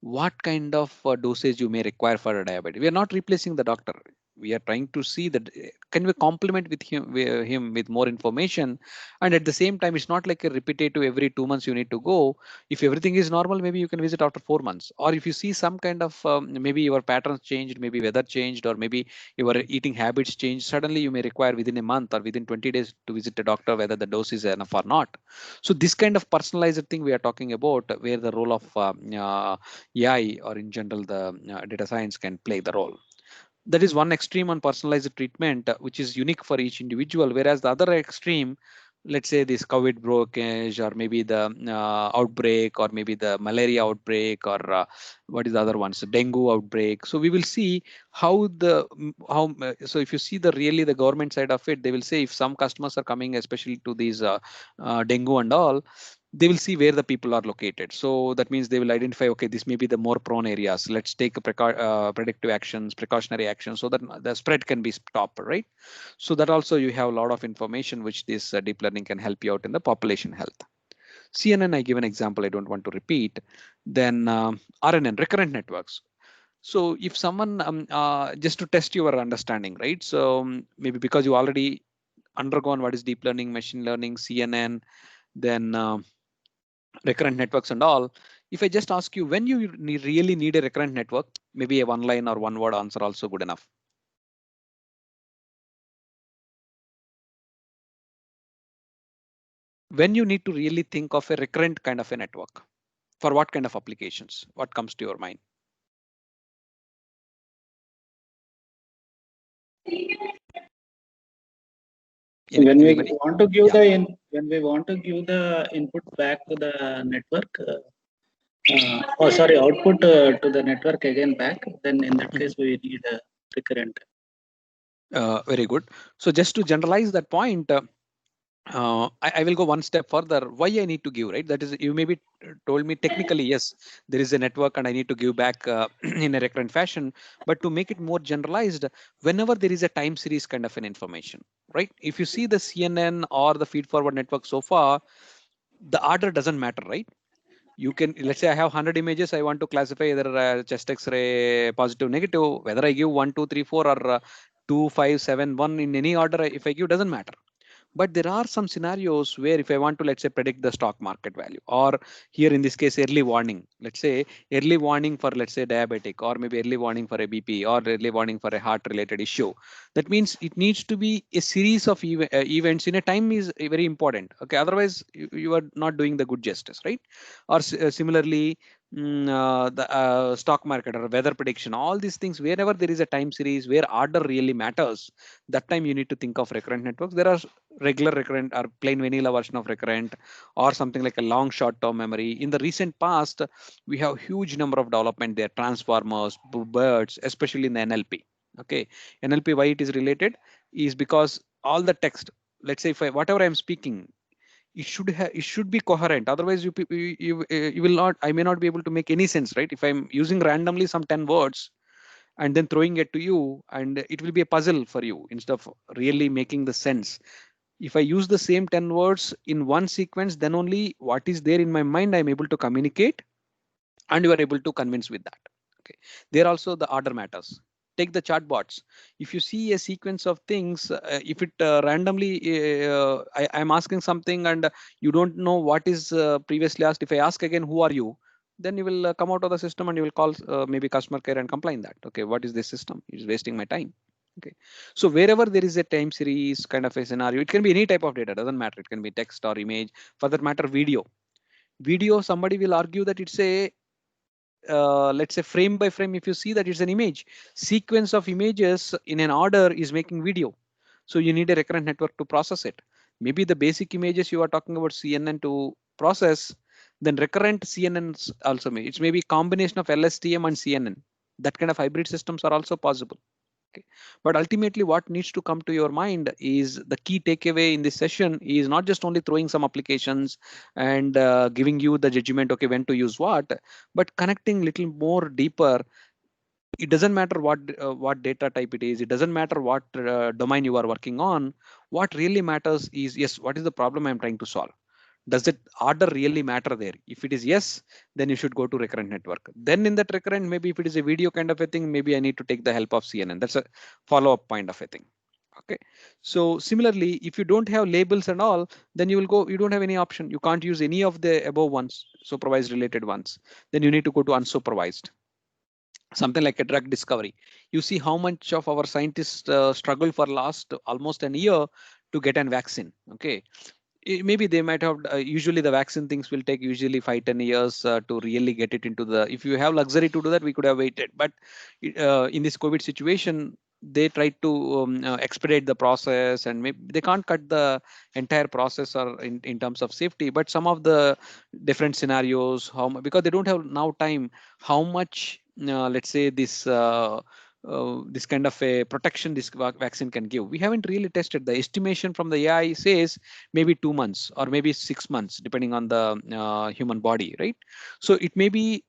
what kind of dosage you may require for a diabetes. We are not replacing the doctor. We are trying to see that can we complement him with more information, and at the same time it's not like a repetitive every 2 months you need to go. If everything is normal, maybe you can visit after 4 months. Or if you see some kind of maybe your patterns changed, maybe weather changed, or maybe your eating habits changed, suddenly you may require within a month or within 20 days to visit a doctor whether the dose is enough or not. So this kind of personalized thing we are talking about, where the role of AI, or in general the data science, can play the role. That is one extreme on personalized treatment, which is unique for each individual. Whereas the other extreme, let's say this COVID brokerage, or maybe the outbreak, or maybe the malaria outbreak, or what is the other ones, dengue outbreak. So we will see how so if you see the really the government side of it, they will say if some customers are coming especially to these dengue and all, they will see where the people are located. So that means they will identify, okay, this may be the more prone areas. Let's take predictive actions, precautionary actions, so that the spread can be stopped, right? So that also you have a lot of information which this deep learning can help you out in the population health. CNN, I give an example, I don't want to repeat. Then RNN, recurrent networks. So if someone, just to test your understanding, right? So maybe because you already undergone what is deep learning, machine learning, CNN, then recurrent networks and all. If I just ask you, when you really need a recurrent network, maybe a one line or one word answer also good enough. When you need to really think of a recurrent kind of a network, for what kind of applications, what comes to your mind? When we Anybody? want to give Yeah. when we want to give the input back to the network, oh sorry, output to the network again back, then in that case we need a recurrent. Very good. So just to generalize that point, I will go one step further. Why I need to give, right? That is, you maybe told me technically, yes, there is a network and I need to give back in a recurrent fashion. But to make it more generalized, whenever there is a time series kind of an information, right? If you see the CNN or the feed forward network so far, the order doesn't matter, right? You can, let's say I have 100 images, I want to classify either chest x-ray positive, negative, whether I give 1, 2, 3, 4 or 2, 5, 7, 1 in any order, if I give, doesn't matter. But there are some scenarios where if I want to, let's say, predict the stock market value, or here in this case, early warning, let's say early warning for, let's say, diabetic, or maybe early warning for a BP, or early warning for a heart related issue. That means it needs to be a series of events in a time is very important. Okay. Otherwise you are not doing the good justice, right? Or similarly, the stock market or weather prediction, all these things, wherever there is a time series where order really matters, that time you need to think of recurrent networks. There are regular recurrent or plain vanilla version of recurrent, or something like a long short term memory. In the recent past, we have huge number of development there, transformers, birds, especially in the NLP. Okay. NLP, why it is related is because all the text, let's say if whatever I'm speaking, it should be coherent. Otherwise you will not, I may not be able to make any sense, right? If I'm using randomly some 10 words and then throwing it to you, and it will be a puzzle for you instead of really making the sense. If I use the same 10 words in one sequence, then only what is there in my mind I'm able to communicate, and you are able to convince with that. Okay. There also the order matters. Take the chatbots. If you see a sequence of things, if it randomly, I'm asking something and you don't know what is previously asked. If I ask again, who are you? Then you will come out of the system and you will call maybe customer care and complain that, okay, what is this system? It's wasting my time. Okay. So wherever there is a time series kind of a scenario, it can be any type of data, doesn't matter. It can be text or image, for that matter, video. Video, somebody will argue that it's a let's say frame by frame. If you see that it's an image sequence of images in an order is making video, so you need a recurrent network to process it. Maybe the basic images you are talking about CNN to process, then recurrent CNNs also may, it's maybe combination of LSTM and CNN. That kind of hybrid systems are also possible. Okay. But ultimately what needs to come to your mind is the key takeaway in this session is not just only throwing some applications and giving you the judgment, okay, when to use what, but connecting little more deeper. It doesn't matter what data type it is. It doesn't matter what domain you are working on. What really matters is, yes, what is the problem I'm trying to solve? Does it order really matter there? If it is yes, then you should go to recurrent network. Then in that recurrent, maybe if it is a video kind of a thing, maybe I need to take the help of CNN. That's a follow-up point of a thing. Okay. So similarly, if you don't have labels and all, then you will go, you don't have any option. You can't use any of the above ones, supervised related ones. Then you need to go to unsupervised. Something like a drug discovery. You see how much of our scientists struggle for last almost an year to get an vaccine. Okay. Maybe they might have usually the vaccine things will take usually 5-10 years to really get it into the, if you have luxury to do that, we could have waited. But in this COVID situation, they tried to expedite the process, and maybe they can't cut the entire process or in terms of safety, but some of the different scenarios, because they don't have now time, how much let's say this kind of a protection this vaccine can give. We haven't really tested. The estimation from the AI says maybe 2 months or maybe 6 months, depending on the human body, right? So it may be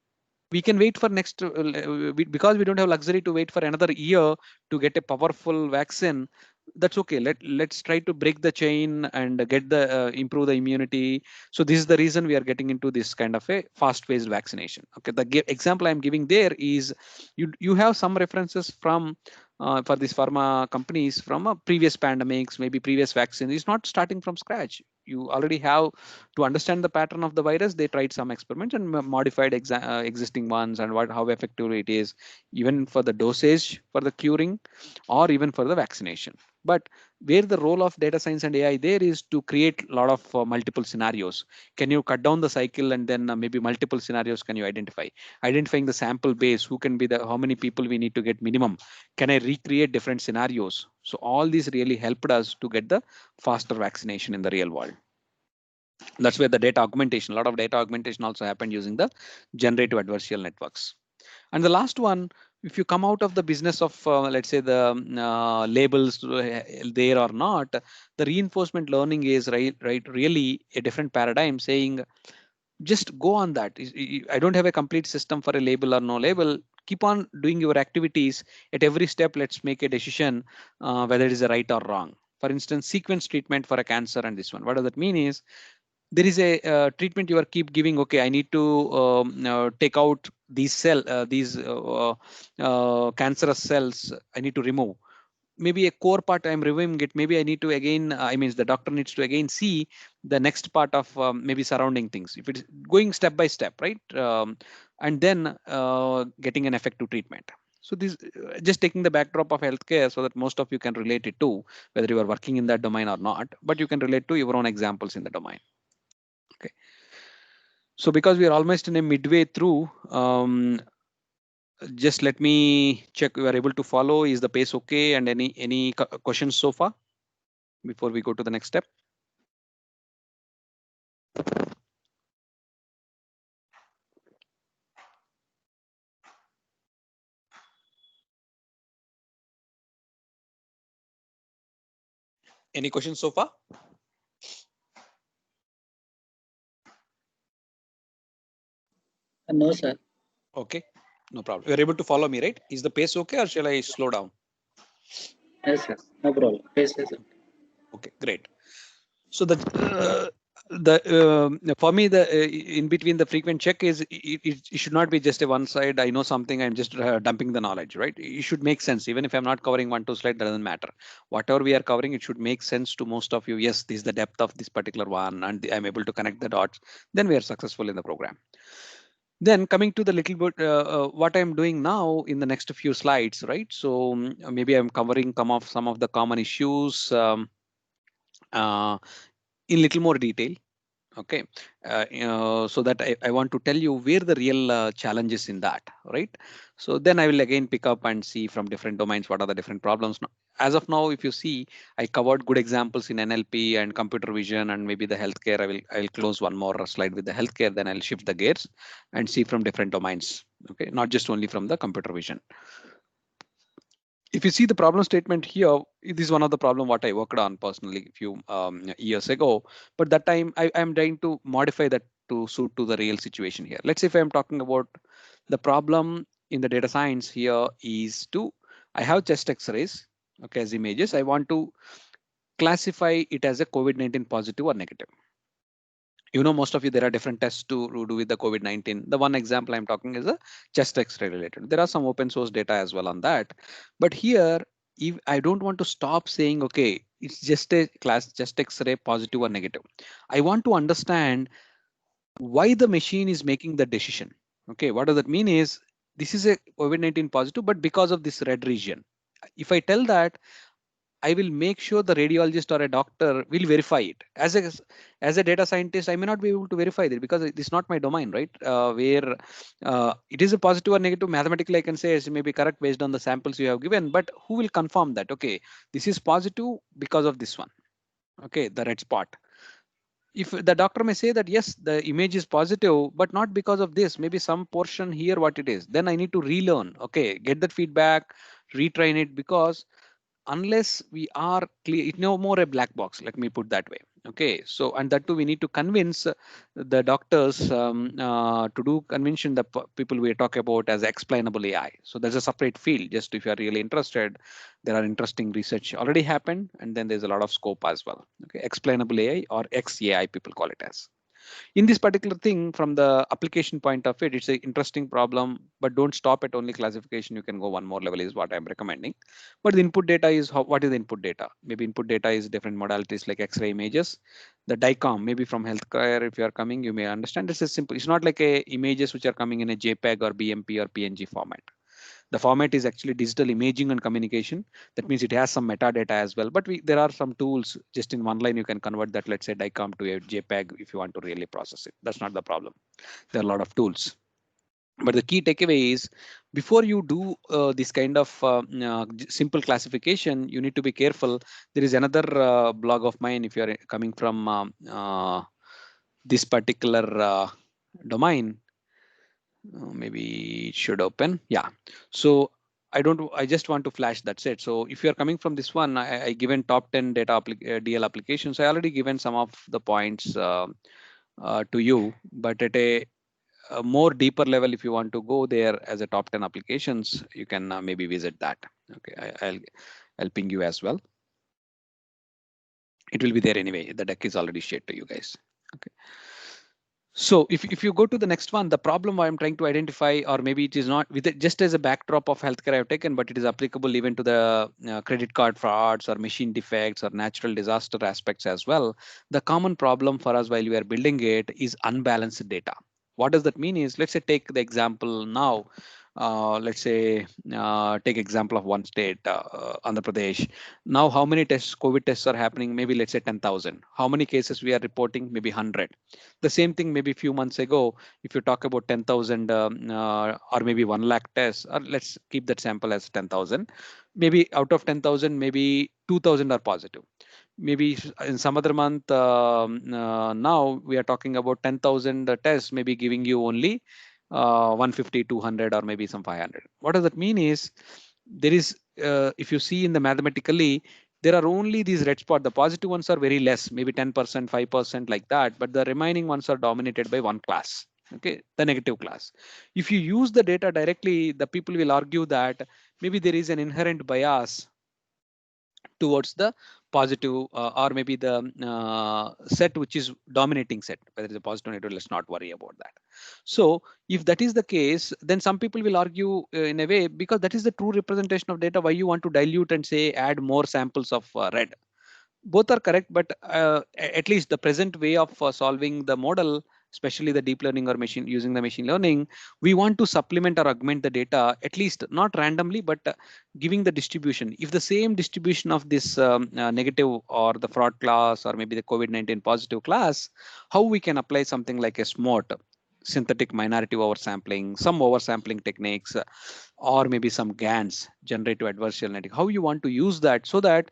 we can wait for next because we don't have luxury to wait for another year to get a powerful vaccine. That's okay. Let's try to break the chain and get the improve the immunity. So this is the reason we are getting into this kind of a fast-paced vaccination. Okay, the example I'm giving there is you have some references from for these pharma companies from previous pandemics, maybe previous vaccines. It's not starting from scratch. You already have to understand the pattern of the virus. They tried some experiments and modified existing ones, and how effective it is, even for the dosage for the curing or even for the vaccination. But where the role of data science and AI there is to create a lot of multiple scenarios. Can you cut down the cycle, and then maybe multiple scenarios can you identify? Identifying the sample base, who can be the, how many people we need to get minimum? Can I recreate different scenarios? So all these really helped us to get the faster vaccination in the real world. That's where the data augmentation, a lot of data augmentation also happened using the generative adversarial networks. And the last one, if you come out of the business of let's say the labels there or not, the reinforcement learning is right really a different paradigm, saying just go on that. I don't have a complete system for a label or no label. Keep on doing your activities. At every step, let's make a decision whether it is a right or wrong. For instance, sequence treatment for a cancer and this one. What does that mean is, there is a treatment you are keep giving. Okay, I need to take out these cancerous cells. I need to remove. maybe a core part I'm reviewing it, maybe I need to again, I mean, the doctor needs to again see the next part of maybe surrounding things. If it's going step by step, right? And then getting an effective treatment. So this just taking the backdrop of healthcare so that most of you can relate it to, whether you are working in that domain or not, but you can relate to your own examples in the domain. Okay. So because we are almost in a midway through, just let me check you are able to follow. Is the pace okay? And any questions so far before we go to the next step? Any questions so far? No, sir. Okay, no problem. You're able to follow me, right? Is the pace okay or shall I slow down? Yes, sir. No problem. Yes, yes, sir. Okay, great. So for me, the in between the frequent check is it should not be just a one side. I know something. I'm just dumping the knowledge, right? It should make sense. Even if I'm not covering 1 2 slide, that doesn't matter. Whatever we are covering, it should make sense to most of you. Yes, this is the depth of this particular one, and I'm able to connect the dots. Then we are successful in the program. Then coming to the little bit what I'm doing now in the next few slides, right? So maybe I'm covering some of the common issues uh, in little more detail. Okay, so that I want to tell you where the real challenge is in that, right? So then I will again pick up and see from different domains what are the different problems. As of now, if you see, I covered good examples in NLP and computer vision and maybe the healthcare. I'll close one more slide with the healthcare, then I'll shift the gears and see from different domains. Okay, not just only from the computer vision. If you see the problem statement here, it is one of the problem what I worked on personally a few years ago. But that time I am trying to modify that to suit to the real situation here. Let's say if I'm talking about the problem in the data science here is to, I have chest X-rays, okay, as images. I want to classify it as a COVID-19 positive or negative. You know, most of you, there are different tests to do with the COVID-19. The one example I'm talking is a chest X-ray related. There are some open source data as well on that. But here, if I don't want to stop saying, okay, it's just a class chest X-ray positive or negative. I want to understand why the machine is making the decision. Okay, what does that mean is this is a COVID-19 positive, but because of this red region. If I tell that, I will make sure the radiologist or a doctor will verify it. As a data scientist, I may not be able to verify that because it's not my domain, right? Where it is a positive or negative, mathematically I can say it may be correct based on the samples you have given, but who will confirm that? Okay, this is positive because of this one. Okay, the red spot. If the doctor may say that yes, the image is positive, but not because of this, maybe some portion here what it is, then I need to relearn. Okay, get that feedback, retrain it, because unless we are clear, it's no more a black box, let me put that way. Okay, so and that too we need to convince the doctors to do convention the people we talk about as explainable AI. So there's a separate field. Just if you are really interested, there are interesting research already happened, and then there's a lot of scope as well. Okay, explainable AI or XAI people call it as. In this particular thing, from the application point of it, it's an interesting problem, but don't stop at only classification. You can go one more level is what I'm recommending. But the input data is what is the input data? Maybe input data is different modalities like X-ray images. The DICOM, maybe from healthcare, if you are coming, you may understand this is simple. It's not like a images which are coming in a JPEG or BMP or PNG format. The format is actually digital imaging and communication. That means it has some metadata as well. But there are some tools just in one line you can convert that, let's say DICOM to a JPEG if you want to really process it. That's not the problem. There are a lot of tools. But the key takeaway is before you do this kind of simple classification, you need to be careful. There is another blog of mine if you are coming from this particular domain. Maybe it should open. Yeah. So I just want to flash, that's it. So if you're coming from this one, I given top 10 data DL applications. I already given some of the points to you, but at a more deeper level, if you want to go there as a top 10 applications, you can maybe visit that. Okay, I'll ping you as well. It will be there anyway. The deck is already shared to you guys. Okay. So if you go to the next one, the problem I'm trying to identify, or maybe it is not with it, just as a backdrop of healthcare I've taken, but it is applicable even to the credit card frauds or machine defects or natural disaster aspects as well. The common problem for us while we are building it is unbalanced data. What does that mean is, let's say take the example now. Let's say take example of one state, Andhra Pradesh. Now, how many tests, COVID tests are happening? Maybe let's say 10,000. How many cases we are reporting? Maybe 100. The same thing maybe a few months ago, if you talk about 10,000 or maybe 1 lakh tests, or let's keep that sample as 10,000. Maybe out of 10,000, maybe 2,000 are positive. Maybe in some other month, now we are talking about 10,000 tests, maybe giving you only 150, 200, or maybe some 500. What does that mean is, there is, if you see in the mathematically, there are only these red spots. The positive ones are very less, maybe 10%, 5% like that, but the remaining ones are dominated by one class. Okay, the negative class. If you use the data directly, the people will argue that maybe there is an inherent bias towards the positive, or maybe the set which is dominating set, whether it's a positive or negative, let's not worry about that. So if that is the case, then some people will argue in a way, because that is the true representation of data, why you want to dilute and say add more samples of red. Both are correct, but at least the present way of solving the model, especially the deep learning or machine using the machine learning, we want to supplement or augment the data, at least not randomly, but giving the distribution. If the same distribution of this negative or the fraud class, or maybe the COVID-19 positive class, how we can apply something like a SMOT, synthetic minority oversampling, some oversampling techniques, or maybe some GANs, generative adversarial netting, how you want to use that so that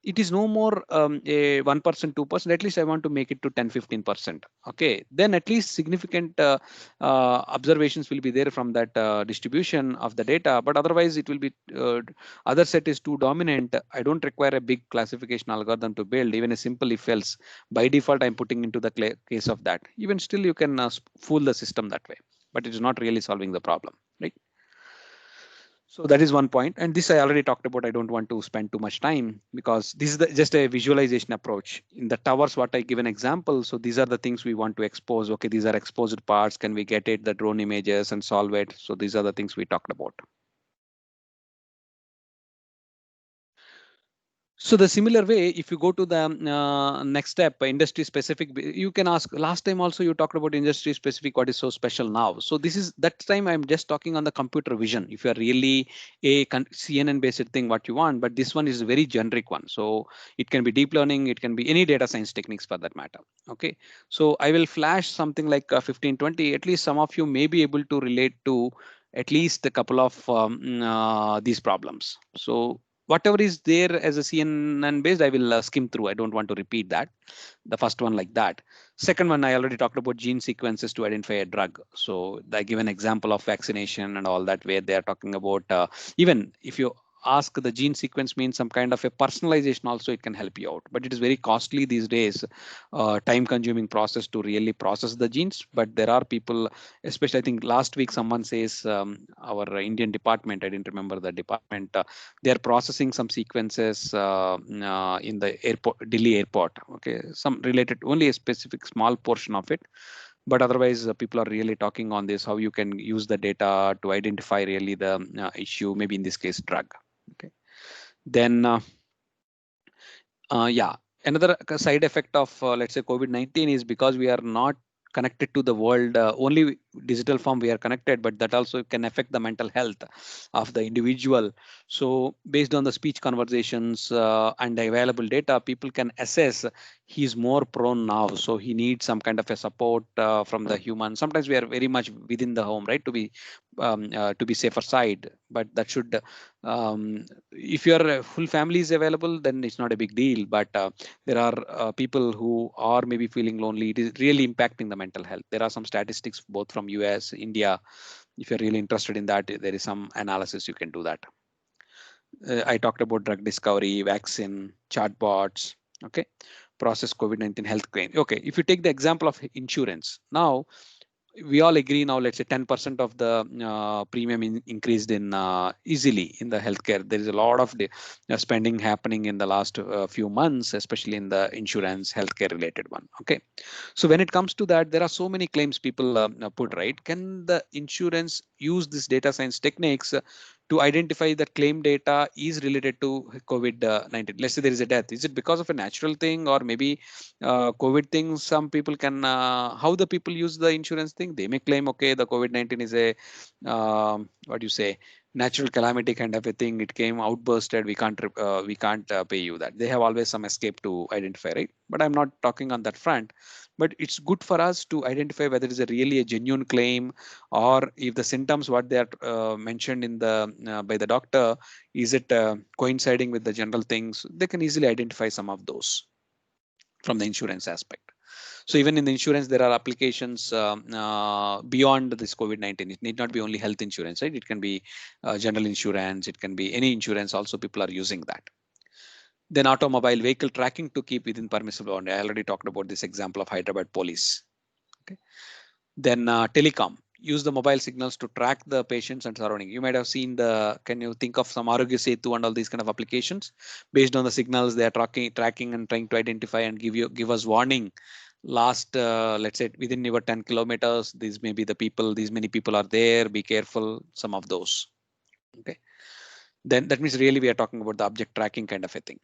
it is no more a 1%, 2%. At least I want to make it to 10, 15%. Okay, then at least significant observations will be there from that distribution of the data. But otherwise, it will be other set is too dominant. I don't require a big classification algorithm to build. Even a simple if else, by default, I'm putting into the case of that. Even still, you can fool the system that way, but it is not really solving the problem, right? So that is one point. And this I already talked about. I don't want to spend too much time, because this is just a visualization approach. In the towers, what I give an example. So these are the things we want to expose. Okay, these are exposed parts. Can we get it, the drone images, and solve it? So these are the things we talked about. So the similar way, if you go to the next step, industry specific, you can ask. Last time also you talked about industry specific. What is so special now? So this is that time I'm just talking on the computer vision. If you are really a CNN based thing, what you want, but this one is a very generic one. So it can be deep learning, it can be any data science techniques for that matter. Okay. So I will flash something like 15, 20. At least some of you may be able to relate to at least a couple of these problems. So whatever is there as a CNN based, I will skim through. I don't want to repeat that. The first one like that. Second one, I already talked about gene sequences to identify a drug. So I give an example of vaccination and all that, where they are talking about even if you ask the gene sequence means some kind of a personalization also, it can help you out, but it is very costly these days, time consuming process to really process the genes. But there are people, especially I think last week someone says our Indian department, I didn't remember the department, they are processing some sequences in the airport, Delhi airport. Okay, some related only a specific small portion of it, but otherwise people are really talking on this, how you can use the data to identify really the issue, maybe in this case drug. Okay, then yeah, another side effect of let's say COVID-19 is, because we are not connected to the world, only digital form we are connected, but that also can affect the mental health of the individual. So based on the speech conversations and the available data, people can assess he's more prone now, so he needs some kind of a support from the human. Sometimes we are very much within the home, right, to be safer side, but that should if your full family is available, then it's not a big deal. But there are people who are maybe feeling lonely. It is really impacting the mental health. There are some statistics both from US, India. If you're really interested in that, there is some analysis you can do that. I talked about drug discovery, vaccine, chatbots. Okay, process COVID-19 health claim. Okay, if you take the example of insurance now, we all agree now, let's say 10% of the premium increased in easily in the healthcare. There is a lot of spending happening in the last few months, especially in the insurance healthcare related one. Okay, so when it comes to that, there are so many claims people put, right? Can the insurance use this data science techniques to identify that claim data is related to COVID-19? Let's say there is a death. Is it because of a natural thing, or maybe COVID thing? Some people can, how the people use the insurance thing? They may claim, okay, the COVID-19 is a, what do you say, natural calamity kind of a thing. It came outbursted. We can't pay you that. They have always some escape to identify, right? But I'm not talking on that front. But it's good for us to identify whether it is a really a genuine claim, or if the symptoms what they are mentioned in the by the doctor, is it coinciding with the general things. They can easily identify some of those from the insurance aspect. So even in the insurance, there are applications beyond this COVID-19. It need not be only health insurance, right? It can be general insurance. It can be any insurance. Also, people are using that. Then automobile vehicle tracking to keep within permissible boundary. I already talked about this example of Hyderabad police. Okay. Then telecom. Use the mobile signals to track the patients and surrounding. You might have seen the, can you think of some Arogya Setu and all these kind of applications? Based on the signals, they are tracking and trying to identify and give us warning. Last, let's say within your 10 kilometers, these may be the people, these many people are there, be careful, some of those. Okay. Then that means really we are talking about the object tracking kind of a thing.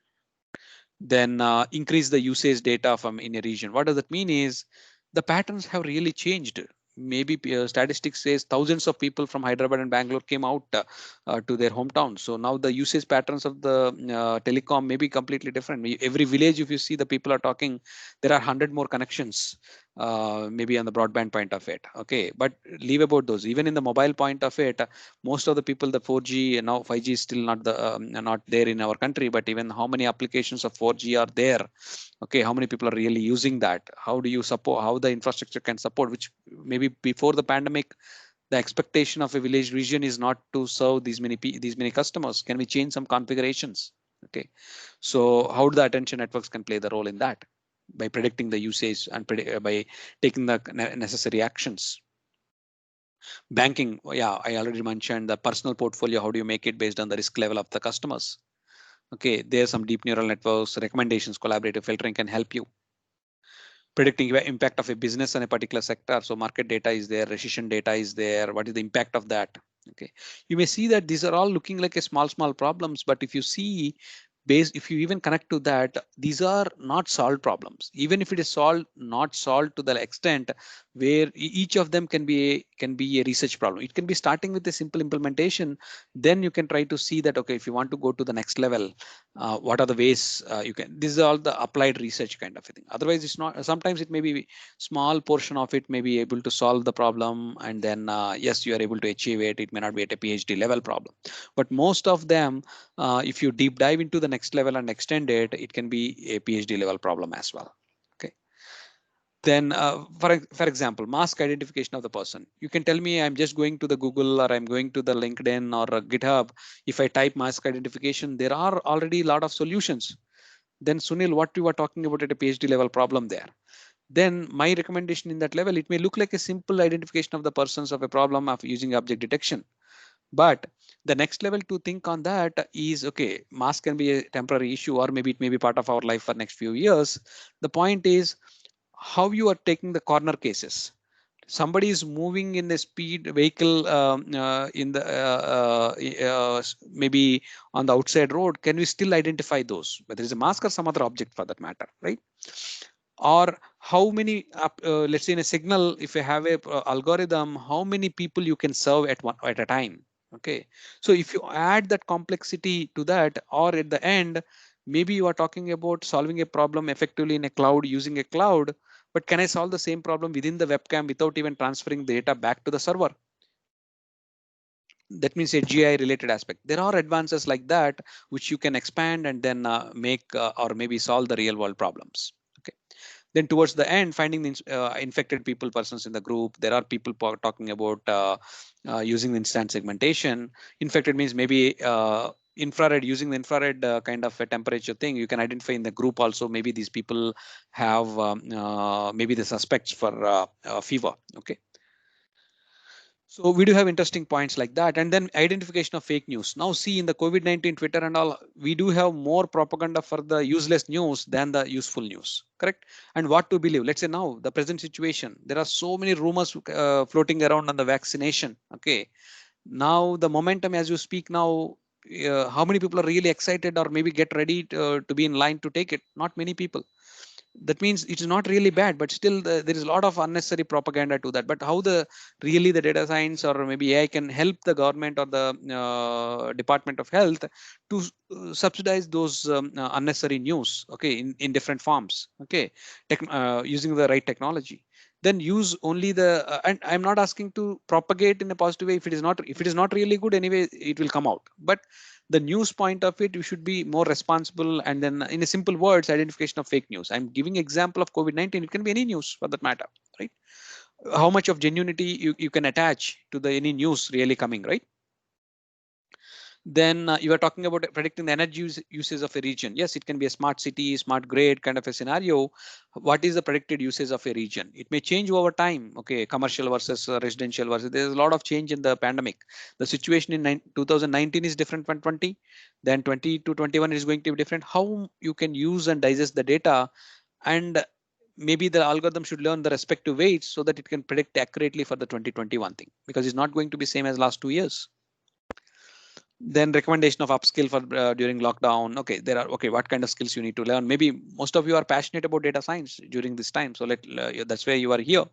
Then increase the usage data from in a region. What does that mean is the patterns have really changed. Maybe statistics says thousands of people from Hyderabad and Bangalore came out to their hometown. So now the usage patterns of the telecom may be completely different. Every village, if you see the people are talking, there are 100 more connections, maybe on the broadband point of it. Okay, but leave about those. Even in the mobile point of it, most of the people, the 4G and now 5G is still not there in our country. But even how many applications of 4G are there? Okay, how many people are really using that? How do you support? How the infrastructure can support? Which maybe before the pandemic, the expectation of a village region is not to serve these many customers. Can we change some configurations? Okay, so how the attention networks can play the role in that by predicting the usage and by taking the necessary actions. Banking, yeah, I already mentioned the personal portfolio. How do you make it based on the risk level of the customers? Okay, there's some deep neural networks, recommendations, collaborative filtering can help you. Predicting the impact of a business on a particular sector. So market data is there, recession data is there. What is the impact of that? Okay, you may see that these are all looking like a small problems, but if you see if you even connect to that, these are not solved problems. Even if it is not solved to the extent where each of them can be a research problem. It can be starting with a simple implementation. Then you can try to see that, okay, if you want to go to the next level, what are the ways you can. This is all the applied research kind of a thing. Otherwise, it's not. Sometimes it may be small portion of it may be able to solve the problem, and then yes, you are able to achieve it. It may not be at a PhD level problem, but most of them, if you deep dive into the next level and extend it, it can be a PhD level problem as well. Okay. Then for example, mask identification of the person. You can tell me I'm just going to the Google, or I'm going to the LinkedIn or GitHub. If I type mask identification, there are already a lot of solutions. Then Sunil, what you were talking about at a PhD level problem there. Then my recommendation in that level, it may look like a simple identification of the persons of a problem of using object detection. But the next level to think on that is, okay, mask can be a temporary issue, or maybe it may be part of our life for next few years. The point is how you are taking the corner cases. Somebody is moving in the speed vehicle in the maybe on the outside road. Can we still identify those, whether it's a mask or some other object for that matter, right? Or how many let's say in a signal, if you have a algorithm, how many people you can serve at a time. Okay, so if you add that complexity to that, or at the end, maybe you are talking about solving a problem effectively in a cloud using a cloud, but can I solve the same problem within the webcam without even transferring the data back to the server? That means a GI related aspect. There are advances like that which you can expand and then make or maybe solve the real world problems. Okay. Then towards the end, finding the infected people, persons in the group. There are people talking about using the instance segmentation. Infected means maybe infrared, using the infrared kind of a temperature thing. You can identify in the group also. Maybe these people have maybe the suspects for fever. Okay. So we do have interesting points like that. And then identification of fake news. Now see, in the COVID-19 Twitter and all, we do have more propaganda for the useless news than the useful news, correct? And what to believe. Let's say now the present situation, there are so many rumors floating around on the vaccination. Okay. Now the momentum as you speak now, how many people are really excited or maybe get ready to be in line to take it? Not many people. That means it's not really bad, but still there is a lot of unnecessary propaganda to that. But how the really the data science or maybe AI can help the government or the Department of Health to subsidize those unnecessary news, okay, in different forms, okay, using the right technology. Then use only the and I'm not asking to propagate in a positive way. If it is not really good anyway, it will come out. But the news point of it, you should be more responsible. And then in a simple words, identification of fake news. I'm giving example of COVID-19. It can be any news for that matter, right? How much of genuinity you can attach to the any news really coming, right? Then you are talking about predicting the energy uses of a region. Yes, it can be a smart city, smart grid kind of a scenario. What is the predicted usage of a region? It may change over time. Okay, commercial versus residential versus. There's a lot of change in the pandemic. The situation in 2019 is different from 20. Then 20 to 21 is going to be different. How you can use and digest the data, and maybe the algorithm should learn the respective weights so that it can predict accurately for the 2021 thing, because it's not going to be same as last 2 years. Then recommendation of upskill for during lockdown. Okay, there are, okay, what kind of skills you need to learn? Maybe most of you are passionate about data science during this time, so that's where you are here.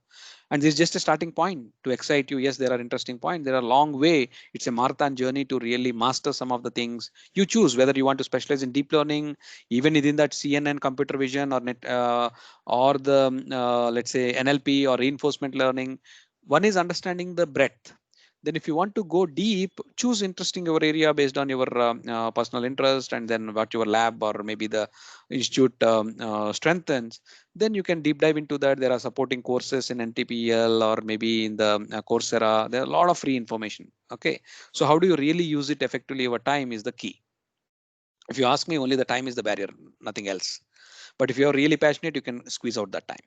And this is just a starting point to excite you. Yes, there are interesting points. There are a long way. It's a marathon journey to really master some of the things. You choose whether you want to specialize in deep learning, even within that CNN, computer vision, or net or the let's say NLP or reinforcement learning. One is understanding the breadth. Then if you want to go deep, choose interesting your area based on your personal interest, and then what your lab or maybe the institute strengthens. Then you can deep dive into that. There are supporting courses in NTPL or maybe in the Coursera. There are a lot of free information. Okay, so how do you really use it effectively over time is the key. If you ask me, only the time is the barrier, nothing else. But if you're really passionate, you can squeeze out that time.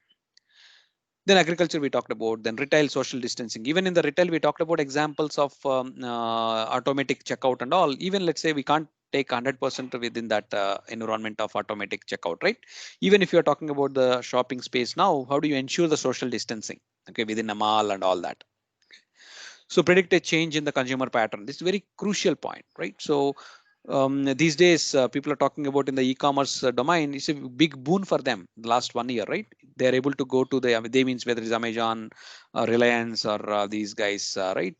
Then agriculture we talked about, then retail, social distancing. Even in the retail, we talked about examples of automatic checkout and all. Even let's say we can't take 100% within that environment of automatic checkout, right? Even if you're talking about the shopping space now, how do you ensure the social distancing, okay, within a mall and all that? So predict a change in the consumer pattern. This is a very crucial point, right? So these days, people are talking about in the e-commerce domain. It's a big boon for them. The last 1 year, right? They are able to go to the. They means whether it's Amazon, Reliance, or these guys, right?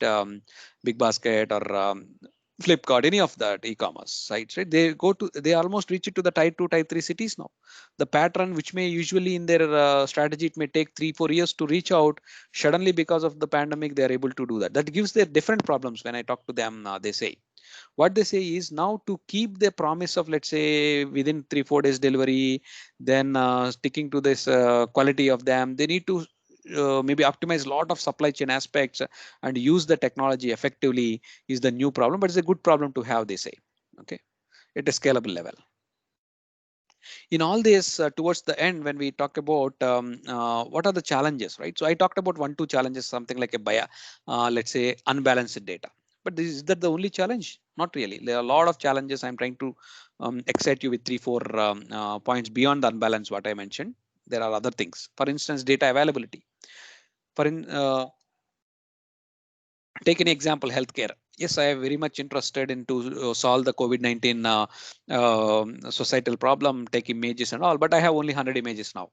Big Basket or Flipkart, any of that e-commerce sites, right? They go to. They almost reach it to the tier 2, tier 3 cities now. The pattern, which may usually in their strategy, it may take 3-4 years to reach out. Suddenly, because of the pandemic, they are able to do that. That gives their different problems. When I talk to them, they say what they say is now to keep the promise of, let's say, within 3-4 days delivery, then sticking to this quality of them, they need to maybe optimize a lot of supply chain aspects and use the technology effectively is the new problem, but it's a good problem to have, they say, okay, at a scalable level. In all this, towards the end, when we talk about what are the challenges, right? So I talked about 1-2 challenges, something like let's say unbalanced data. But is that the only challenge? Not really. There are a lot of challenges. I'm trying to excite you with 3-4 points beyond the unbalance what I mentioned. There are other things. For instance, data availability. Take an example, healthcare. Yes, I am very much interested in to solve the COVID-19 societal problem, take images and all, but I have only 100 images now.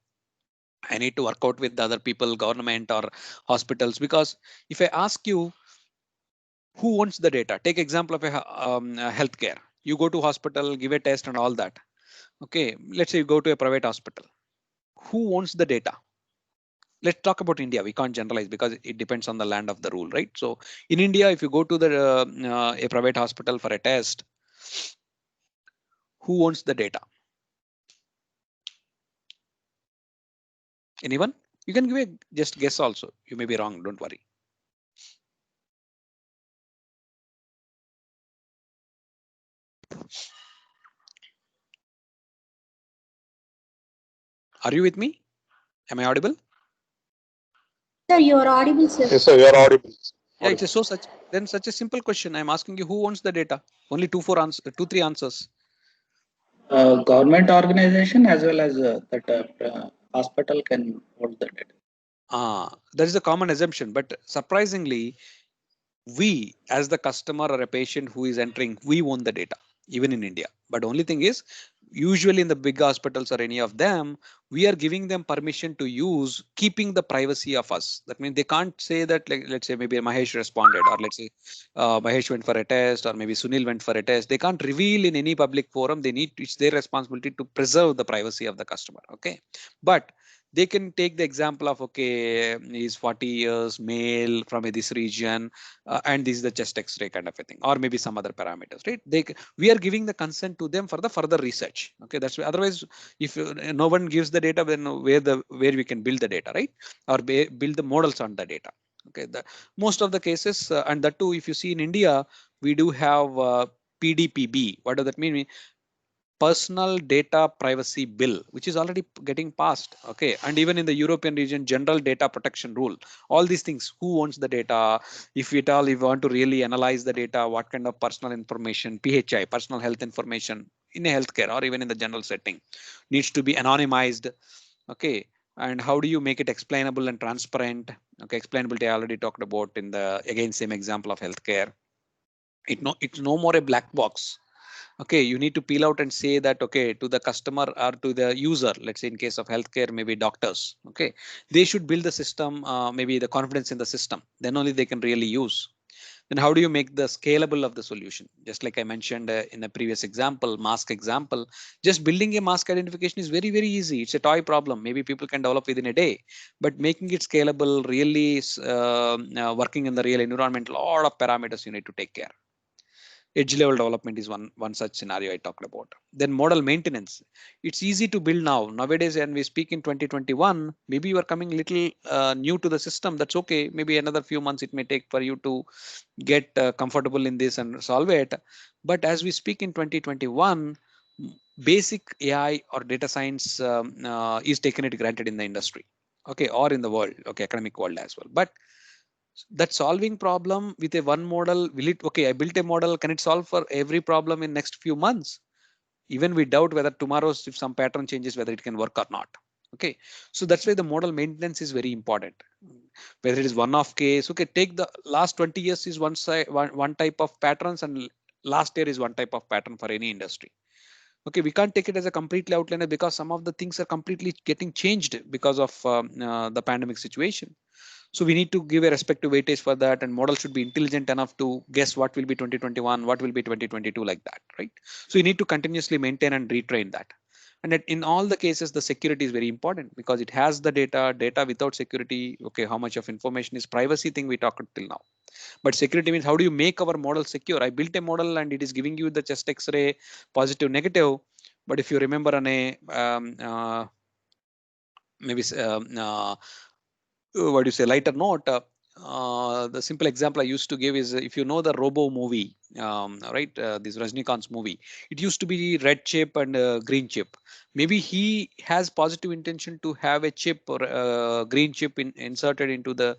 I need to work out with the other people, government or hospitals, because if I ask you who owns the data, take example of a healthcare. You go to hospital, give a test and all that. Okay, let's say you go to a private hospital. Who owns the data? Let's talk about India. We can't generalize because it depends on the land of the rule, right? So in India, if you go to the a private hospital for a test, who owns the data? Anyone? You can give a just guess also. You may be wrong. Don't worry. Are you with me? Am I audible? Sir, you are audible, sir. Yes, sir, you are audible. Yeah, it's a so such then such a simple question. I'm asking you who owns the data? Only two, three answers. Government organization as well as that hospital can hold the data. That is a common assumption, but surprisingly, we as the customer or a patient who is entering, we own the data, even in India. But only thing is, usually in the big hospitals or any of them, we are giving them permission to use, keeping the privacy of us. That means they can't say that, like, let's say maybe Mahesh responded, or let's say Mahesh went for a test, or maybe Sunil went for a test. They can't reveal in any public forum. They need, it's their responsibility to preserve the privacy of the customer. Okay, but they can take the example of, okay, he's 40 years, male from this region, and this is the chest x-ray kind of a thing, or maybe some other parameters, right? We are giving the consent to them for the further research. Okay, that's why, otherwise if no one gives the data, then where we can build the data, right? Or build the models on the data. Okay, the most of the cases, and that too, if you see in India, we do have PDPB. What does that mean? Personal data privacy bill, which is already getting passed. Okay, and even in the European region, general data protection rule. All these things, who owns the data, if at all, if you want to really analyze the data, what kind of personal information, PHI, personal health information in a healthcare or even in the general setting, needs to be anonymized. Okay, and how do you make it explainable and transparent? Okay, explainability I already talked about in the, again, same example of healthcare. It's no more a black box. Okay, you need to peel out and say that, okay, to the customer or to the user, let's say in case of healthcare, maybe doctors, okay, they should build the system, maybe the confidence in the system, then only they can really use. Then how do you make the scalable of the solution? Just like I mentioned in a previous example, mask example, just building a mask identification is very, very easy. It's a toy problem, maybe people can develop within a day, but making it scalable, really working in the real environment, a lot of parameters you need to take care. Edge level development is one such scenario I talked about. Then model maintenance, it's easy to build now nowadays, and we speak in 2021, maybe you are coming little new to the system, that's okay, maybe another few months it may take for you to get comfortable in this and solve it. But as we speak in 2021, basic AI or data science is taken it granted in the industry, okay, or in the world, okay, academic world as well. But that solving problem with a one model, will it, okay, I built a model, can it solve for every problem in next few months? Even we doubt whether tomorrow, if some pattern changes, whether it can work or not. Okay, so that's why the model maintenance is very important. Whether it is one-off case, okay, take the last 20 years is one type of patterns, and last year is one type of pattern for any industry. Okay, we can't take it as a completely outliner, because some of the things are completely getting changed because of the pandemic situation. So we need to give a respective weightage for that, and model should be intelligent enough to guess what will be 2021, what will be 2022, like that, right? So you need to continuously maintain and retrain that. And in all the cases, the security is very important, because it has the data without security. Okay, how much of information is privacy thing we talked till now. But security means, how do you make our model secure? I built a model and it is giving you the chest X-ray, positive, negative. But if you remember on a maybe what do you say, lighter note, the simple example I used to give is, if you know the Robo movie, right, this Rajnikant's movie, it used to be red chip and green chip. Maybe he has positive intention to have a chip or green chip inserted into the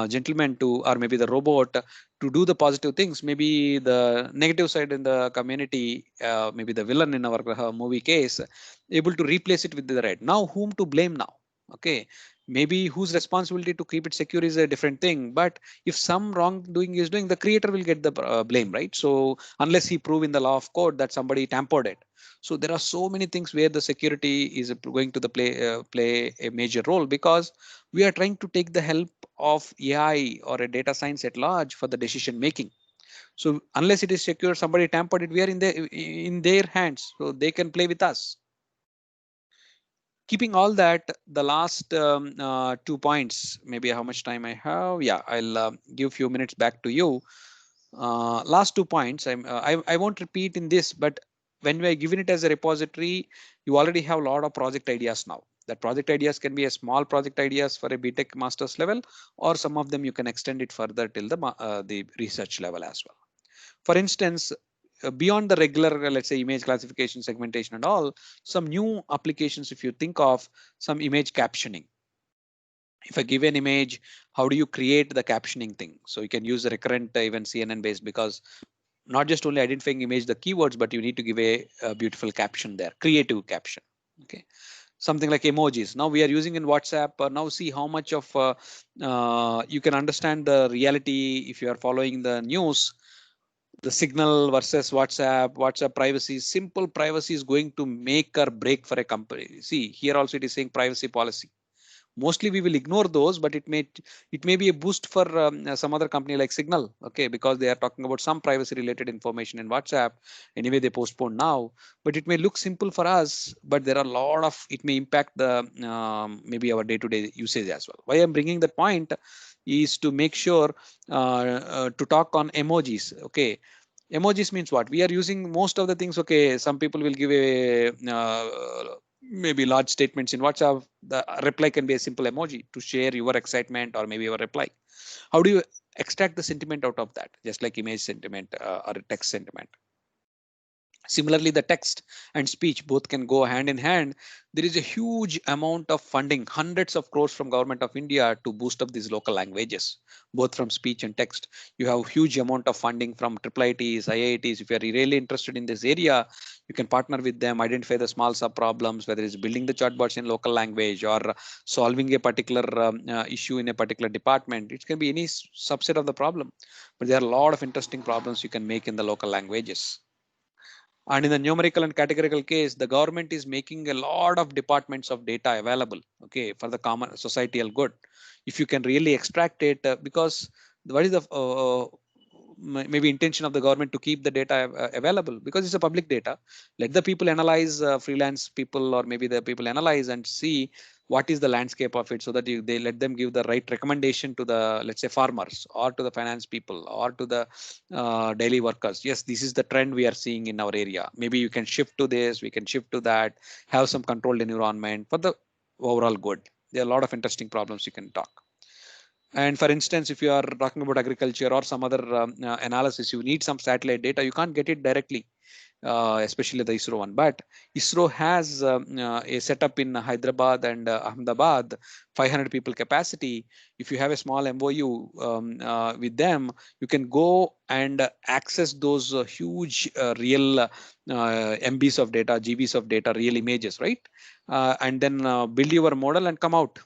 gentleman to, or maybe the robot, to do the positive things. Maybe the negative side in the community, maybe the villain in our movie case, able to replace it with the red. Now whom to blame now? Okay, maybe whose responsibility to keep it secure is a different thing, but if some wrongdoing is doing, the creator will get the blame, right? So unless he prove in the law of code that somebody tampered it. So there are so many things where the security is going to the play a major role, because we are trying to take the help of AI or a data science at large for the decision making. So unless it is secure, somebody tampered it, we are in their hands, so they can play with us. Keeping all that, the last 2 points, maybe how much time I have. Yeah, I'll give few minutes back to you. Last 2 points, I won't repeat in this, but when we are given it as a repository, you already have a lot of project ideas now. That project ideas can be a small project ideas for a BTech master's level, or some of them you can extend it further till the research level as well. For instance, beyond the regular, let's say, image classification, segmentation and all, some new applications, if you think of some image captioning, if I give an image, how do you create the captioning thing? So you can use the recurrent even CNN based, because not just only identifying image the keywords, but you need to give a beautiful caption there, creative caption. Okay, something like emojis. Now we are using in WhatsApp. Now see how much of you can understand the reality if you are following the news. The Signal versus WhatsApp privacy. Simple privacy is going to make or break for a company. See here also it is saying privacy policy. Mostly we will ignore those, but it may be a boost for some other company like Signal, okay, because they are talking about some privacy related information in WhatsApp. Anyway, they postpone now, but it may look simple for us, but there are a lot of, it may impact the maybe our day-to-day usage as well. Why I'm bringing that point is to make sure to talk on emojis. Okay, emojis means what we are using most of the things. Okay, some people will give a maybe large statements in WhatsApp. The reply can be a simple emoji to share your excitement or maybe your reply. How do you extract the sentiment out of that? Just like image sentiment or text sentiment. Similarly, the text and speech both can go hand in hand. There is a huge amount of funding, hundreds of crores from government of India to boost up these local languages, both from speech and text. You have huge amount of funding from IIITs, IITs. If you are really interested in this area, you can partner with them, identify the small sub problems, whether it's building the chatbots in local language or solving a particular issue in a particular department. It can be any subset of the problem, but there are a lot of interesting problems you can make in the local languages. And in the numerical and categorical case, the government is making a lot of departments of data available, okay, for the common societal good. If you can really extract it, because what is the maybe intention of the government to keep the data available, because it's a public data. Let the people analyze, freelance people or maybe the people analyze and see what is the landscape of it, so that they let them give the right recommendation to the, let's say, farmers or to the finance people or to the daily workers. Yes, this is the trend we are seeing in our area. Maybe you can shift to this, we can shift to that, have some controlled environment for the overall good. There are a lot of interesting problems you can talk. And for instance, if you are talking about agriculture or some other analysis, you need some satellite data. You can't get it directly, especially the ISRO one. But ISRO has a setup in Hyderabad and Ahmedabad, 500 people capacity. If you have a small MOU with them, you can go and access those huge real MBs of data, GBs of data, real images, right? And then build your model and come out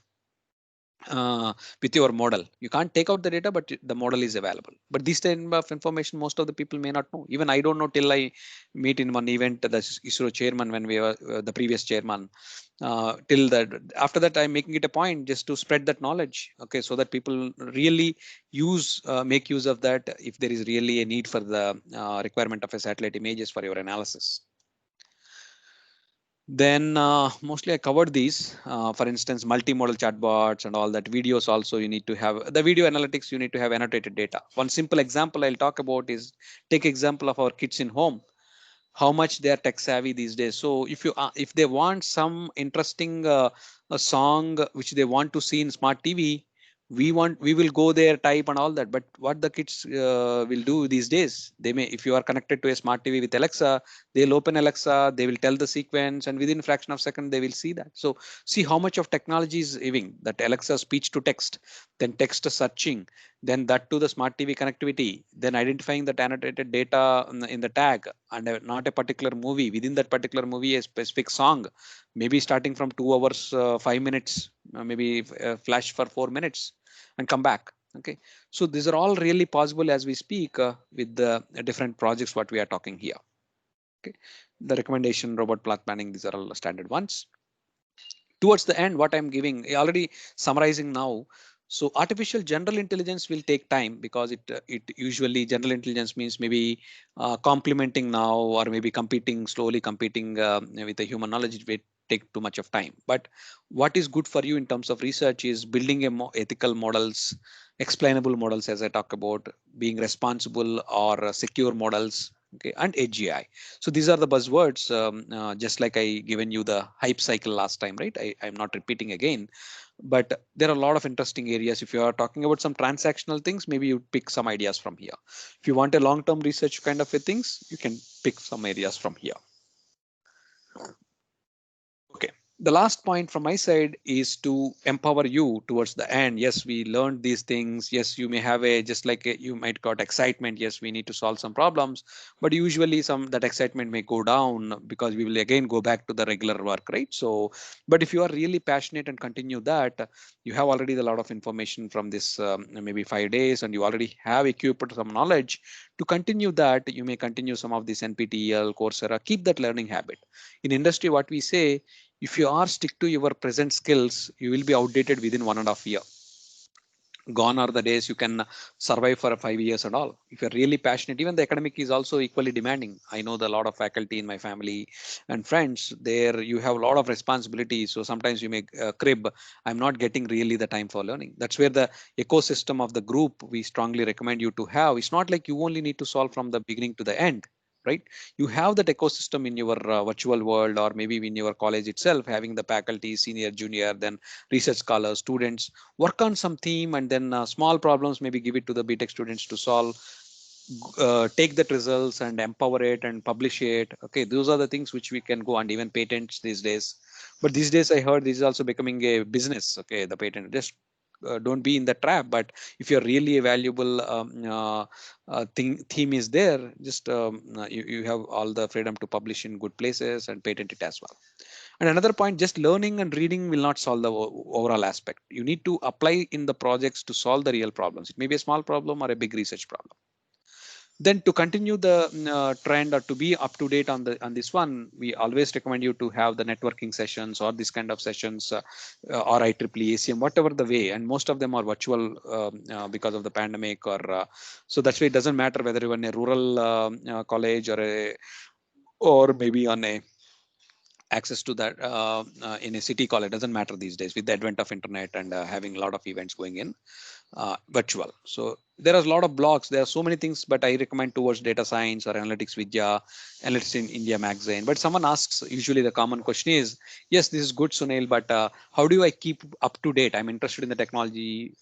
with your model. You can't take out the data, but the model is available. But this type of information, most of the people may not know. Even I don't know till I meet in one event the ISRO chairman when we were the previous chairman. Till that, after that, I'm making it a point just to spread that knowledge. Okay, so that people really make use of that if there is really a need for the requirement of a satellite images for your analysis. Then mostly I covered these. For instance, multimodal chatbots and all that. Videos also, you need to have the video analytics. You need to have annotated data. One simple example I'll talk about is, take example of our kids in home. How much they are tech savvy these days. So if they want some interesting a song which they want to see in smart TV, we will go there, type and all that. But what the kids will do these days, they may, if you are connected to a smart TV with Alexa, they'll open Alexa, they will tell the sequence, and within fraction of second they will see that. So see how much of technology is giving that. Alexa speech to text, then text to searching, then that to the smart TV connectivity, then identifying the annotated data in the tag, and not a particular movie, within that particular movie a specific song, maybe starting from 2 hours 5 minutes, maybe flash for 4 minutes and come back. Okay, so these are all really possible as we speak with the different projects what we are talking here. Okay, the recommendation, robot path planning, these are all the standard ones. Towards the end, what I'm giving, already summarizing now. So artificial general intelligence will take time, because it usually, general intelligence means maybe complementing now, or maybe slowly competing with the human knowledge. It will take too much of time. But what is good for you in terms of research is building a more ethical models, explainable models, as I talk about, being responsible or secure models. Okay, and AGI. So these are the buzzwords, just like I given you the hype cycle last time, right? I'm not repeating again, but there are a lot of interesting areas. If you are talking about some transactional things, maybe you pick some ideas from here. If you want a long-term research kind of a things, you can pick some areas from here. Okay. The last point from my side is to empower you towards the end. Yes, we learned these things. Yes, you may have a just like you might got excitement. Yes, we need to solve some problems, but usually some that excitement may go down because we will again go back to the regular work, right? So, but if you are really passionate and continue that, you have already a lot of information from this maybe 5 days, and you already have equipped some knowledge to continue that. You may continue some of this NPTEL, Coursera. Keep that learning habit. In industry, what we say, if you are stick to your present skills, you will be outdated within 1.5 year. Gone are the days you can survive for 5 years and all. If you're really passionate, even the academic is also equally demanding. I know the lot of faculty in my family and friends there. You have a lot of responsibilities, so sometimes you make crib. I'm not getting really the time for learning. That's where the ecosystem of the group we strongly recommend you to have. It's not like you only need to solve from the beginning to the end, right? You have that ecosystem in your virtual world, or maybe in your college itself, having the faculty, senior, junior, then research scholars, students work on some theme, and then small problems maybe give it to the BTech students to solve. Take that results and empower it and publish it. Okay, those are the things which we can go, and even patents these days. But these days I heard this is also becoming a business. Okay, the patent, just don't be in the trap. But if you're really a valuable theme is there, just you have all the freedom to publish in good places and patent it as well. And another point, just learning and reading will not solve the overall aspect. You need to apply in the projects to solve the real problems. It may be a small problem or a big research problem. Then to continue the trend, or to be up to date on the on this one, we always recommend you to have the networking sessions or this kind of sessions, or IEEE, ACM, whatever the way. And most of them are virtual because of the pandemic, or so that's why it doesn't matter whether you're in a rural college, or maybe on a access to that in a city college. It doesn't matter these days with the advent of internet and having a lot of events going in virtual. So there are a lot of blogs. There are so many things, but I recommend towards data science or analytics vidya, analytics in India magazine. But someone asks, usually the common question is, yes, this is good, Sunil, but how do I keep up to date? I'm interested in the technology,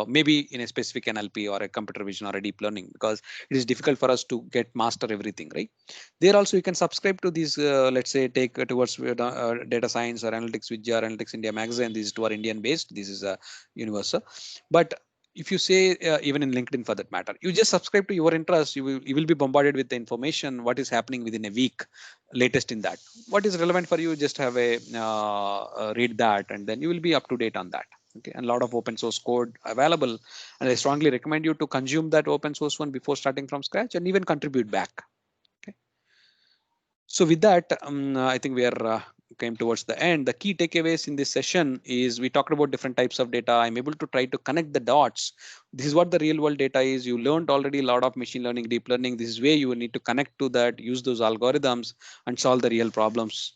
maybe in a specific NLP or a computer vision or a deep learning, because it is difficult for us to get master everything, right? There also you can subscribe to these, let's say, take towards data science or analytics vidya or analytics India magazine. This is to our Indian based. This is a universal. But if you say even in LinkedIn for that matter, you just subscribe to your interest, you will be bombarded with the information what is happening within a week, latest in that. What is relevant for you, just have a read that, and then you will be up to date on that. Okay, and a lot of open source code available, and I strongly recommend you to consume that open source one before starting from scratch and even contribute back. Okay, so with that, I think we are came towards the end. The key takeaways in this session is we talked about different types of data. I'm able to try to connect the dots. This is what the real world data is. You learned already a lot of machine learning, deep learning. This is where you need to connect to that, use those algorithms and solve the real problems,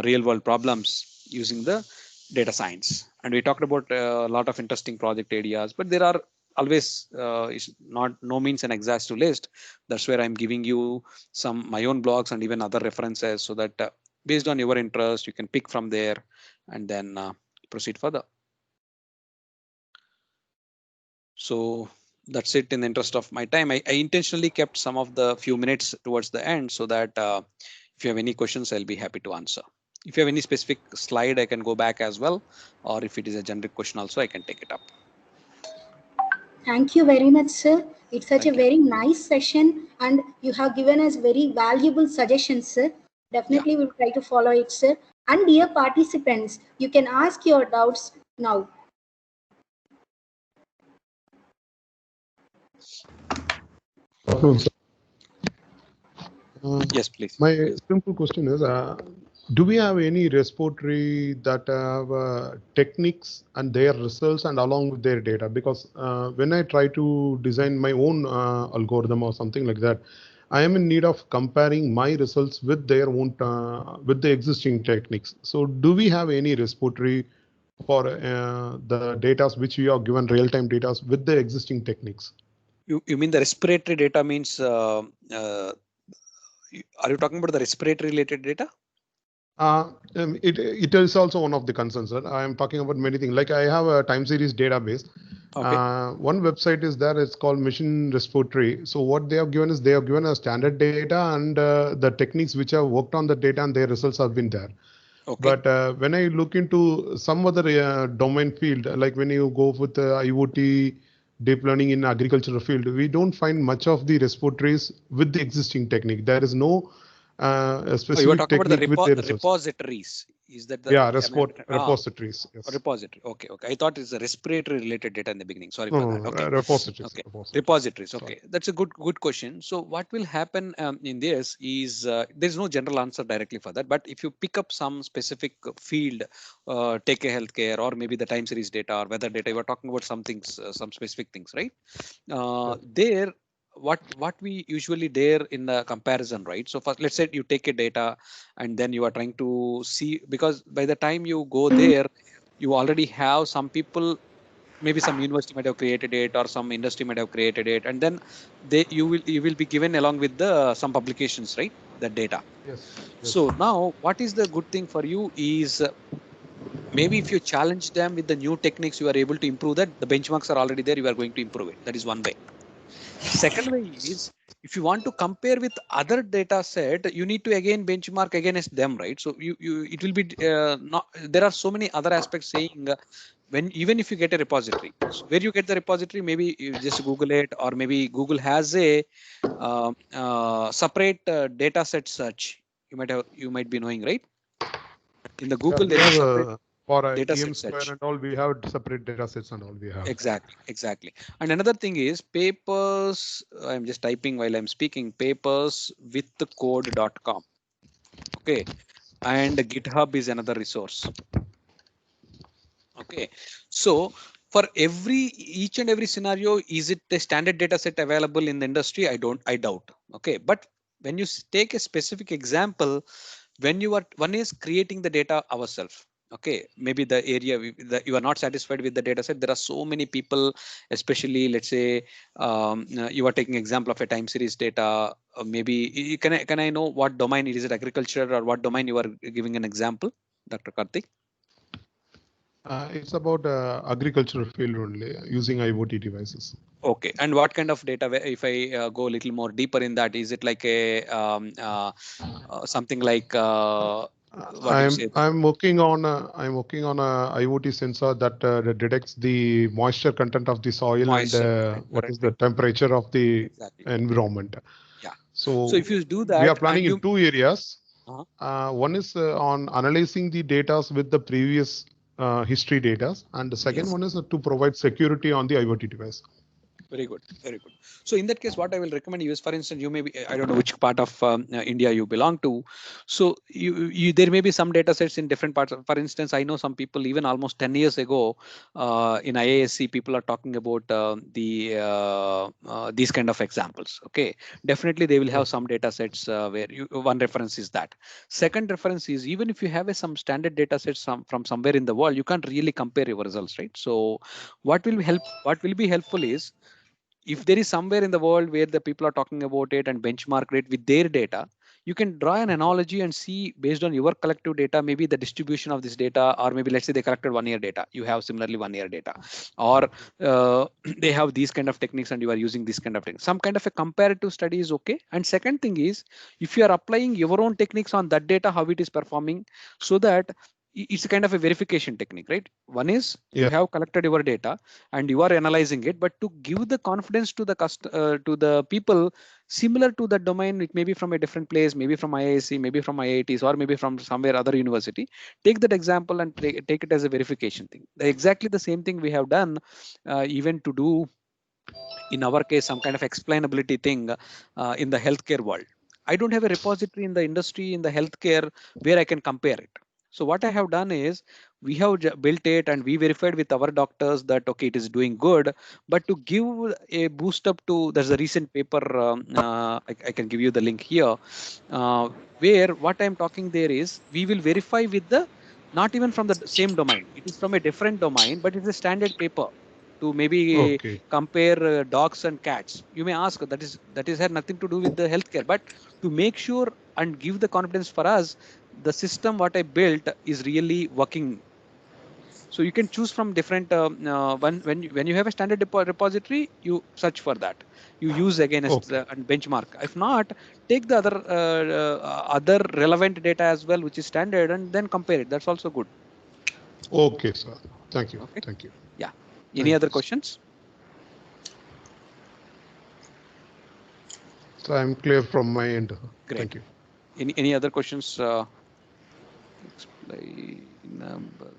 real world problems using the data science. And we talked about a lot of interesting project ideas, but there are always is not no means an exhaustive list. That's where I'm giving you some my own blogs and even other references, so that based on your interest you can pick from there and then proceed further. So that's it. In the interest of my time, I intentionally kept some of the few minutes towards the end, so that if you have any questions, I'll be happy to answer. If you have any specific slide, I can go back as well, or if it is a generic question also, I can take it up. Thank you very much, sir. It's such a Thank you. very nice session, and you have given us very valuable suggestions, sir. Definitely, we'll try to follow it, sir. And dear participants, you can ask your doubts now. Yes, please. My simple question is, do we have any repository that have techniques and their results and along with their data? Because when I try to design my own algorithm or something like that, I am in need of comparing my results with their own, with the existing techniques. So do we have any repository for the data which we are given real-time data with the existing techniques? You mean the respiratory data means, are you talking about the respiratory related data? It is also one of the concerns, sir. I am talking about many things. Like I have a time series database. Okay. One website is there. It's called Mission Repository. So what they have given is they have given a standard data and the techniques which have worked on the data and their results have been there. Okay. But when I look into some other domain field, like when you go with IoT, deep learning in agricultural field, we don't find much of the respiratories with the existing technique. There is no Oh, you were specific talking about the technique with the results. repositories. Is that the Yeah, ah, repositories. Yes. repository? Okay, okay. I thought it's a respiratory related data in the beginning. Sorry for No, that. no, Okay, repositories. okay. Repositories. Repositories. Sorry. Okay, that's a good question. So what will happen in this is there's no general answer directly for that. But if you pick up some specific field, take a healthcare or maybe the time series data or weather data, you were talking about some things, some specific things, right? Yes. There what we usually dare in the comparison, right? So first, let's say you take a data and then you are trying to see, because by the time you go there you already have some people, maybe some university might have created it or some industry might have created it, and then you will be given along with the some publications, right, that data. Yes. Yes. So now what is the good thing for you is maybe if you challenge them with the new techniques, you are able to improve that. The benchmarks are already there, you are going to improve it. That is one way. Second way is, if you want to compare with other data set, you need to again benchmark against them, right? So you it will be not, there are so many other aspects saying when even if you get a repository, so where you get the repository, maybe you just Google it, or maybe Google has a separate data set search. You might be knowing, right? In the Yeah, Google we there is a have separate for data EM set square search. and all, we have separate data sets and all we have. Exactly, exactly. And another thing is papers. I'm just typing while I'm speaking. Paperswithcode.com. Okay, and GitHub is another resource. Okay, so for each and every scenario, is it a standard data set available in the industry? I doubt. Okay, but when you take a specific example, when one is creating the data ourselves, okay, maybe the area that you are not satisfied with the data set, there are so many people, especially let's say you are taking example of a time series data, maybe can I know what domain it is? It agriculture or what domain you are giving an example, Dr. Karthik? It's about agricultural field only using IoT devices. Okay, and what kind of data, if I go a little more deeper in that, is it like a something like what do you say? I'm working on a IoT sensor that detects the moisture content of the soil and Moisture, correct, what correct, is the temperature of the exactly. environment. Yeah. So So if you do we are that and planning in two areas. uh One is on analyzing the data with the previous history data, and the second yes. one is to provide security on the IoT device. Very good, very good. So in that case, what I will recommend you is, for instance, you may be, I don't know which part of India you belong to. So there may be some data sets in different parts. For instance, I know some people even almost 10 years ago in IASC, people are talking about these kind of examples. Okay, definitely they will have Yes. some data sets where one reference is that. Second reference is, even if you have some standard data sets from somewhere in the world, you can't really compare your results, right? So what will be helpful is, if there is somewhere in the world where the people are talking about it and benchmark it with their data, you can draw an analogy and see based on your collective data, maybe the distribution of this data, or maybe let's say they collected 1 year data, you have similarly 1 year data, or they have these kind of techniques and you are using this kind of techniques. Some kind of a comparative study is okay. And second thing is, if you are applying your own techniques on that data, how it is performing, so that it's a kind of a verification technique, right? One is you Yeah. have collected your data and you are analyzing it, but to give the confidence to the people similar to that domain, it may be from a different place, maybe from IISc, maybe from IITs, or maybe from somewhere other university, take that example and take it as a verification thing. Exactly the same thing we have done, even to do in our case some kind of explainability thing in the healthcare world. I don't have a repository in the industry, in the healthcare, where I can compare it. So what I have done is, we have built it and we verified with our doctors that okay, it is doing good. But to give a boost up to, there's a recent paper, I can give you the link here, where what I'm talking there is, we will verify with the, not even from the same domain, it is from a different domain, but it's a standard paper to maybe Okay. compare dogs and cats. You may ask, that is had nothing to do with the healthcare, but to make sure and give the confidence for us, the system what I built is really working. So you can choose from different when you have a standard repository, you search for that. You use against Okay. and benchmark. If not, take the other relevant data as well, which is standard, and then compare it. That's also good. Okay, sir. Thank you. Okay. Thank you. Yeah. Thank Any other you. questions? So I'm clear from my end. Great. Thank you. Any other questions? Explain number.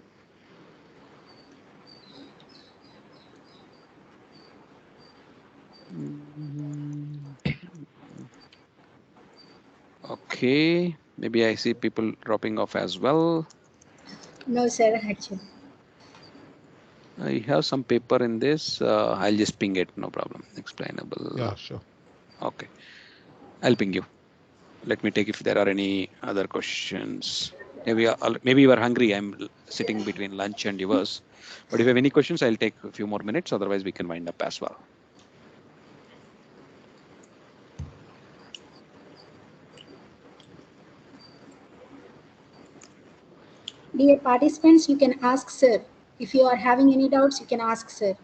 Okay, maybe I see people dropping off as well. No, sir, actually. I have some paper in this. I'll just ping it, no problem. Explainable. Yeah, sure. Okay, I'll ping you. Let me take if there are any other questions. Maybe you are hungry. I'm sitting between lunch and yours. But if you have any questions, I'll take a few more minutes. Otherwise, we can wind up as well. Dear participants, you can ask sir. If you are having any doubts, you can ask sir.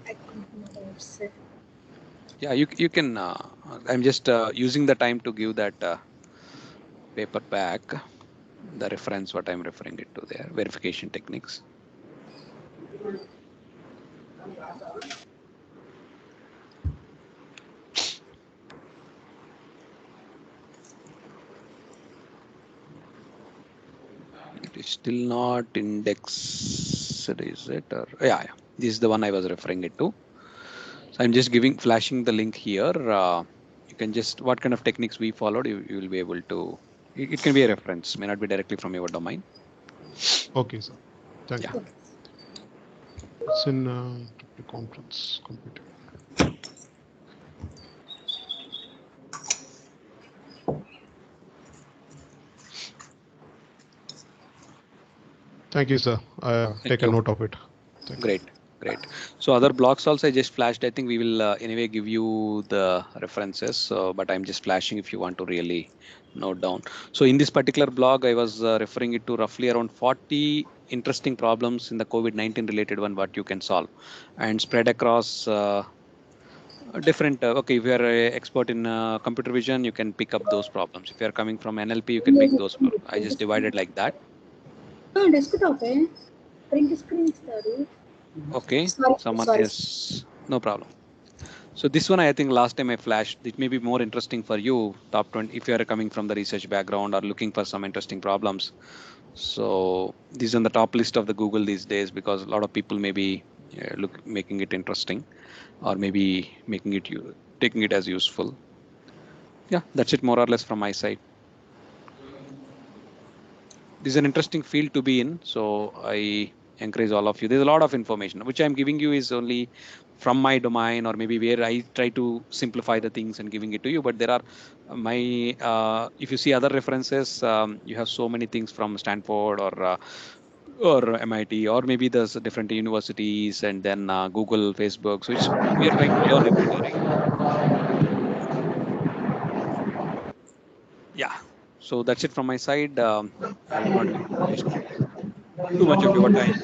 I don't know doubts, sir. Yeah, you can. I'm just using the time to give that paper back. The reference, what I'm referring it to there, verification techniques. It is still not indexed, is it? Or yeah, this is the one I was referring it to. So I'm just flashing the link here. You can just, what kind of techniques we followed, you will be able to, it can be a reference, may not be directly from your domain. Okay, sir. Thank Yeah. you. It's in the conference computer. Thank you, sir. Take a you. note of it. Thank Great. Great. So other blocks also I just flashed. I think we will anyway give you the references. So, but I'm just flashing if you want to really note down. So in this particular blog, I was referring it to roughly around 40 interesting problems in the COVID-19 related one, what you can solve and spread across different. Okay, if you are an expert in computer vision, you can pick up those problems. If you are coming from NLP, you can pick those. I just divided like that. Desktop, print screen study. Okay, someone Sorry. is no problem. So this one, I think last time I flashed, it may be more interesting for you, top 20, if you are coming from the research background or looking for some interesting problems. So this is on the top list of the Google these days because a lot of people may be making it interesting or maybe making it, taking it as useful. Yeah, that's it more or less from my side. This is an interesting field to be in. So I encourage all of you. There's a lot of information which I'm giving you is only from my domain or maybe where I try to simplify the things and giving it to you. But there are if you see other references, you have so many things from Stanford or MIT or maybe there's different universities and then Google, Facebook. So we are trying to learn everything. Yeah. So that's it from my side. I would not waste too much of your time.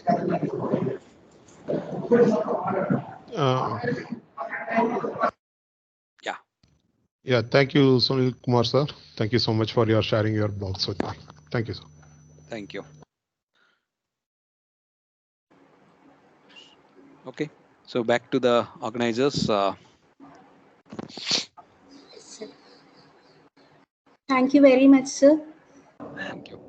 Yeah. Yeah, thank you, Sunil Kumar, sir. Thank you so much for your sharing your blogs with me. Thank you, sir. Thank you. Okay. So back to the organizers. Thank you very much, sir. Thank you.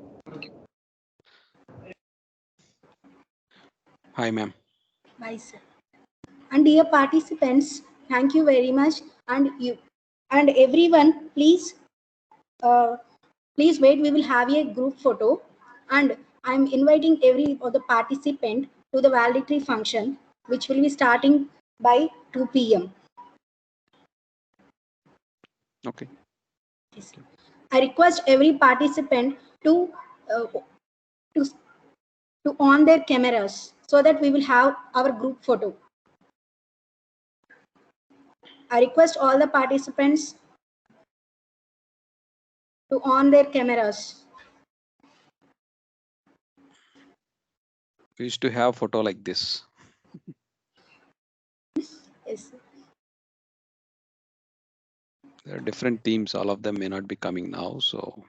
Hi, ma'am. Bye, sir. And dear participants, thank you very much. And you and everyone, please please wait. We will have a group photo, and I'm inviting every other participant to the validatory function, which will be starting by 2 p.m. Okay. Yes. I request every participant to uh, to on their cameras so that we will have our group photo. I request all the participants to on their cameras. We used to have photo like this. Yes. There are different teams. All of them may not be coming now. So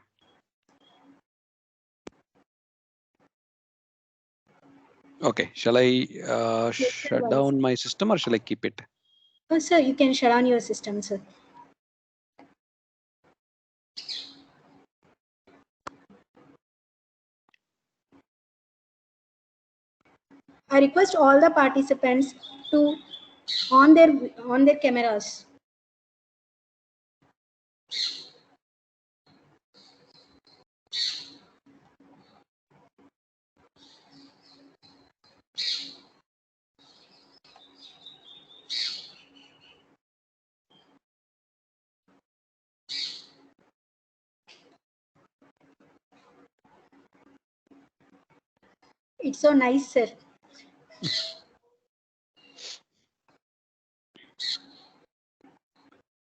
okay, shall I shut down my system or shall I keep it? Oh, sir, you can shut down your system, sir. I request all the participants to on their cameras. It's so nice, sir.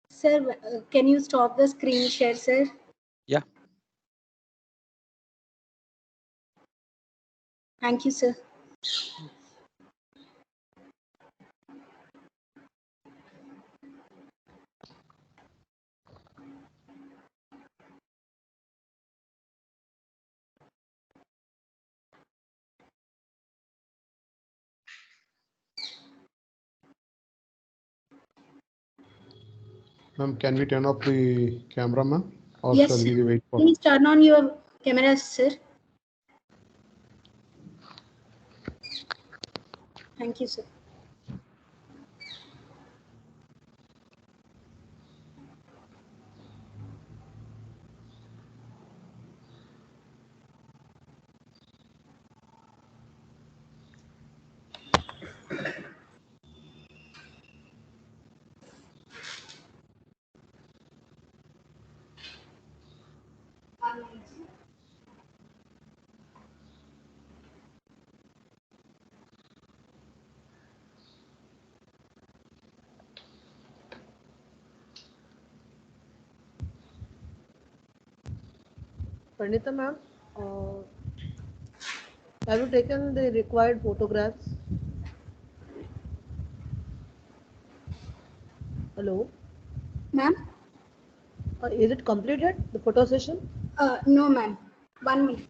Sir, can you stop the screen share, sir? Yeah. Thank you, sir. Ma'am, can we turn off the camera, ma'am? Or Yes, shall sir. we wait for? Please turn on your cameras, sir. Thank you, sir. Pranita ma'am, have you taken the required photographs? Hello? Ma'am? Is it completed, the photo session? No, ma'am. 1 minute.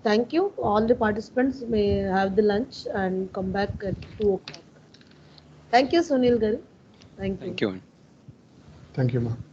Thank you. All the participants may have the lunch and come back at 2 o'clock. Thank you, Sunil Garu. Thank you. Thank you. Thank you, ma'am.